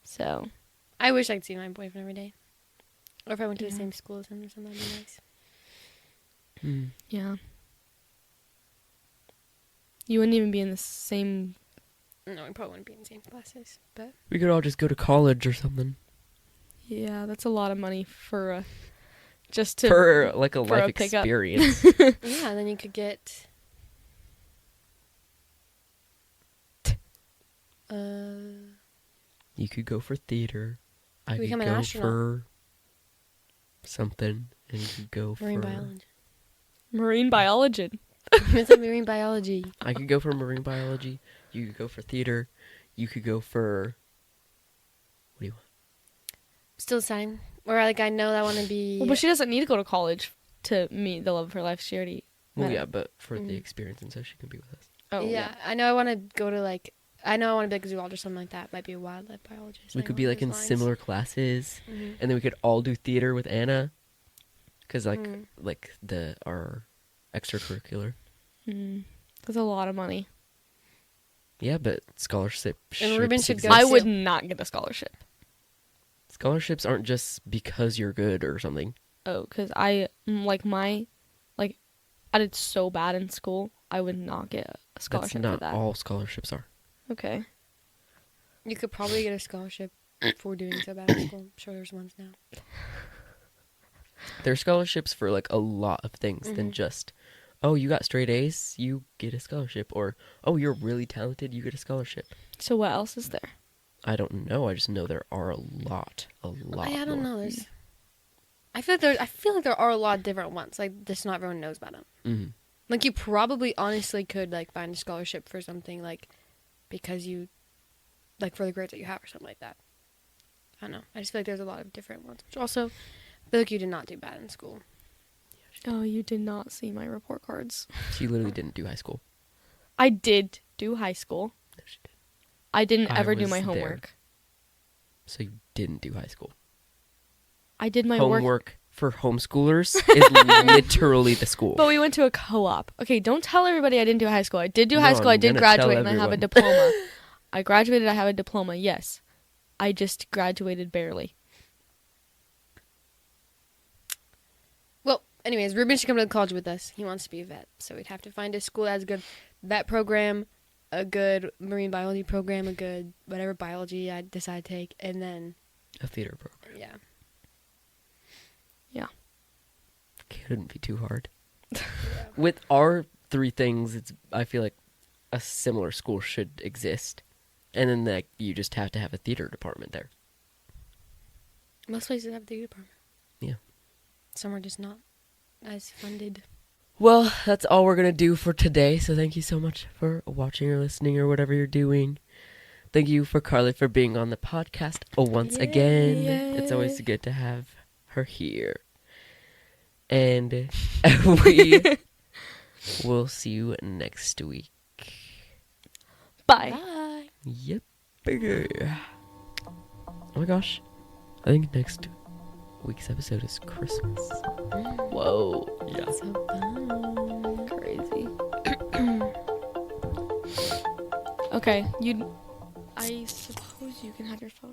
So I wish I'd see my boyfriend every day. Or if I went to the Yeah. same school as him or something, that'd be nice. yeah, you wouldn't even be in the same. No, we probably wouldn't be in the same classes, but we could all just go to college or something Yeah, that's a lot of money for just to for like a for life a pickup. experience. yeah, then you could get You could go for theater. I could become an go astronaut. for something, and you could go marine for biology. marine biology. It's like marine biology. I could go for marine biology. You could go for theater. You could go for. What do you want? Still the same. Or like I know that I want to be. Well, but she doesn't need to go to college to meet the love of her life. She already. Well, met yeah, him. but for the Mm. experience, and so she can be with us. Oh yeah, I know I want to go to like. I know I want to be like a zoologist or something like that. Might be a wildlife biologist. We could be like in similar classes, Mm-hmm. and then we could all do theater with Anna, because like Mm. like our extracurricular. That's a lot of money. Yeah, but scholarships. And Ruben should go I too. would not get a scholarship. Scholarships aren't just because you're good or something. Oh, because I did so bad in school. I would not get a That's scholarship not for that. all scholarships are. Okay. You could probably get a scholarship for doing so bad in school. I'm sure there's ones now. There's scholarships for like a lot of things than Mhm. just, oh, you got straight A's, you get a scholarship, or oh, you're really talented, you get a scholarship. So what else is there? I don't know. I just know there are a lot. I don't more. know. There's. I feel like there are a lot of different ones. Like just not everyone knows about them. Mhm. Like you probably honestly could like find a scholarship for something like because you like for the grades that you have or something like that. I don't know. I just feel like there's a lot of different ones. Which also I feel like you did not do bad in school. Oh, you did not see my report cards. She literally didn't do high school. I did do high school. No, she didn't. I didn't I ever do was my there. homework. So you didn't do high school. I did my work. Homework for homeschoolers is literally the school. But we went to a co-op. Okay, don't tell everybody I didn't do high school. I did do No, high school. I I'm did gonna tell graduate, and I have a everyone. diploma. I graduated. I have a diploma. Yes, I just graduated barely. Well, anyways, Ruben should come to college with us. He wants to be a vet, so we'd have to find a school that has a good vet program, a good marine biology program, a good whatever biology I decide to take, and then A theater program. Yeah. Couldn't be too hard. Yeah. With our 3 things, I feel like a similar school should exist. And then like you just have to have a theater department there. Most places have a theater department. Yeah. Some are just not as funded. Well, that's all we're going to do for today. So thank you so much for watching or listening or whatever you're doing. Thank you for Carly for being on the podcast once again. Yay. It's always good to have her here. And we will see you next week. Bye. Bye. Yep. Oh my gosh. I think next week's episode is Christmas. Whoa. Yeah. So fun. Crazy. Okay, I suppose you can have your phone.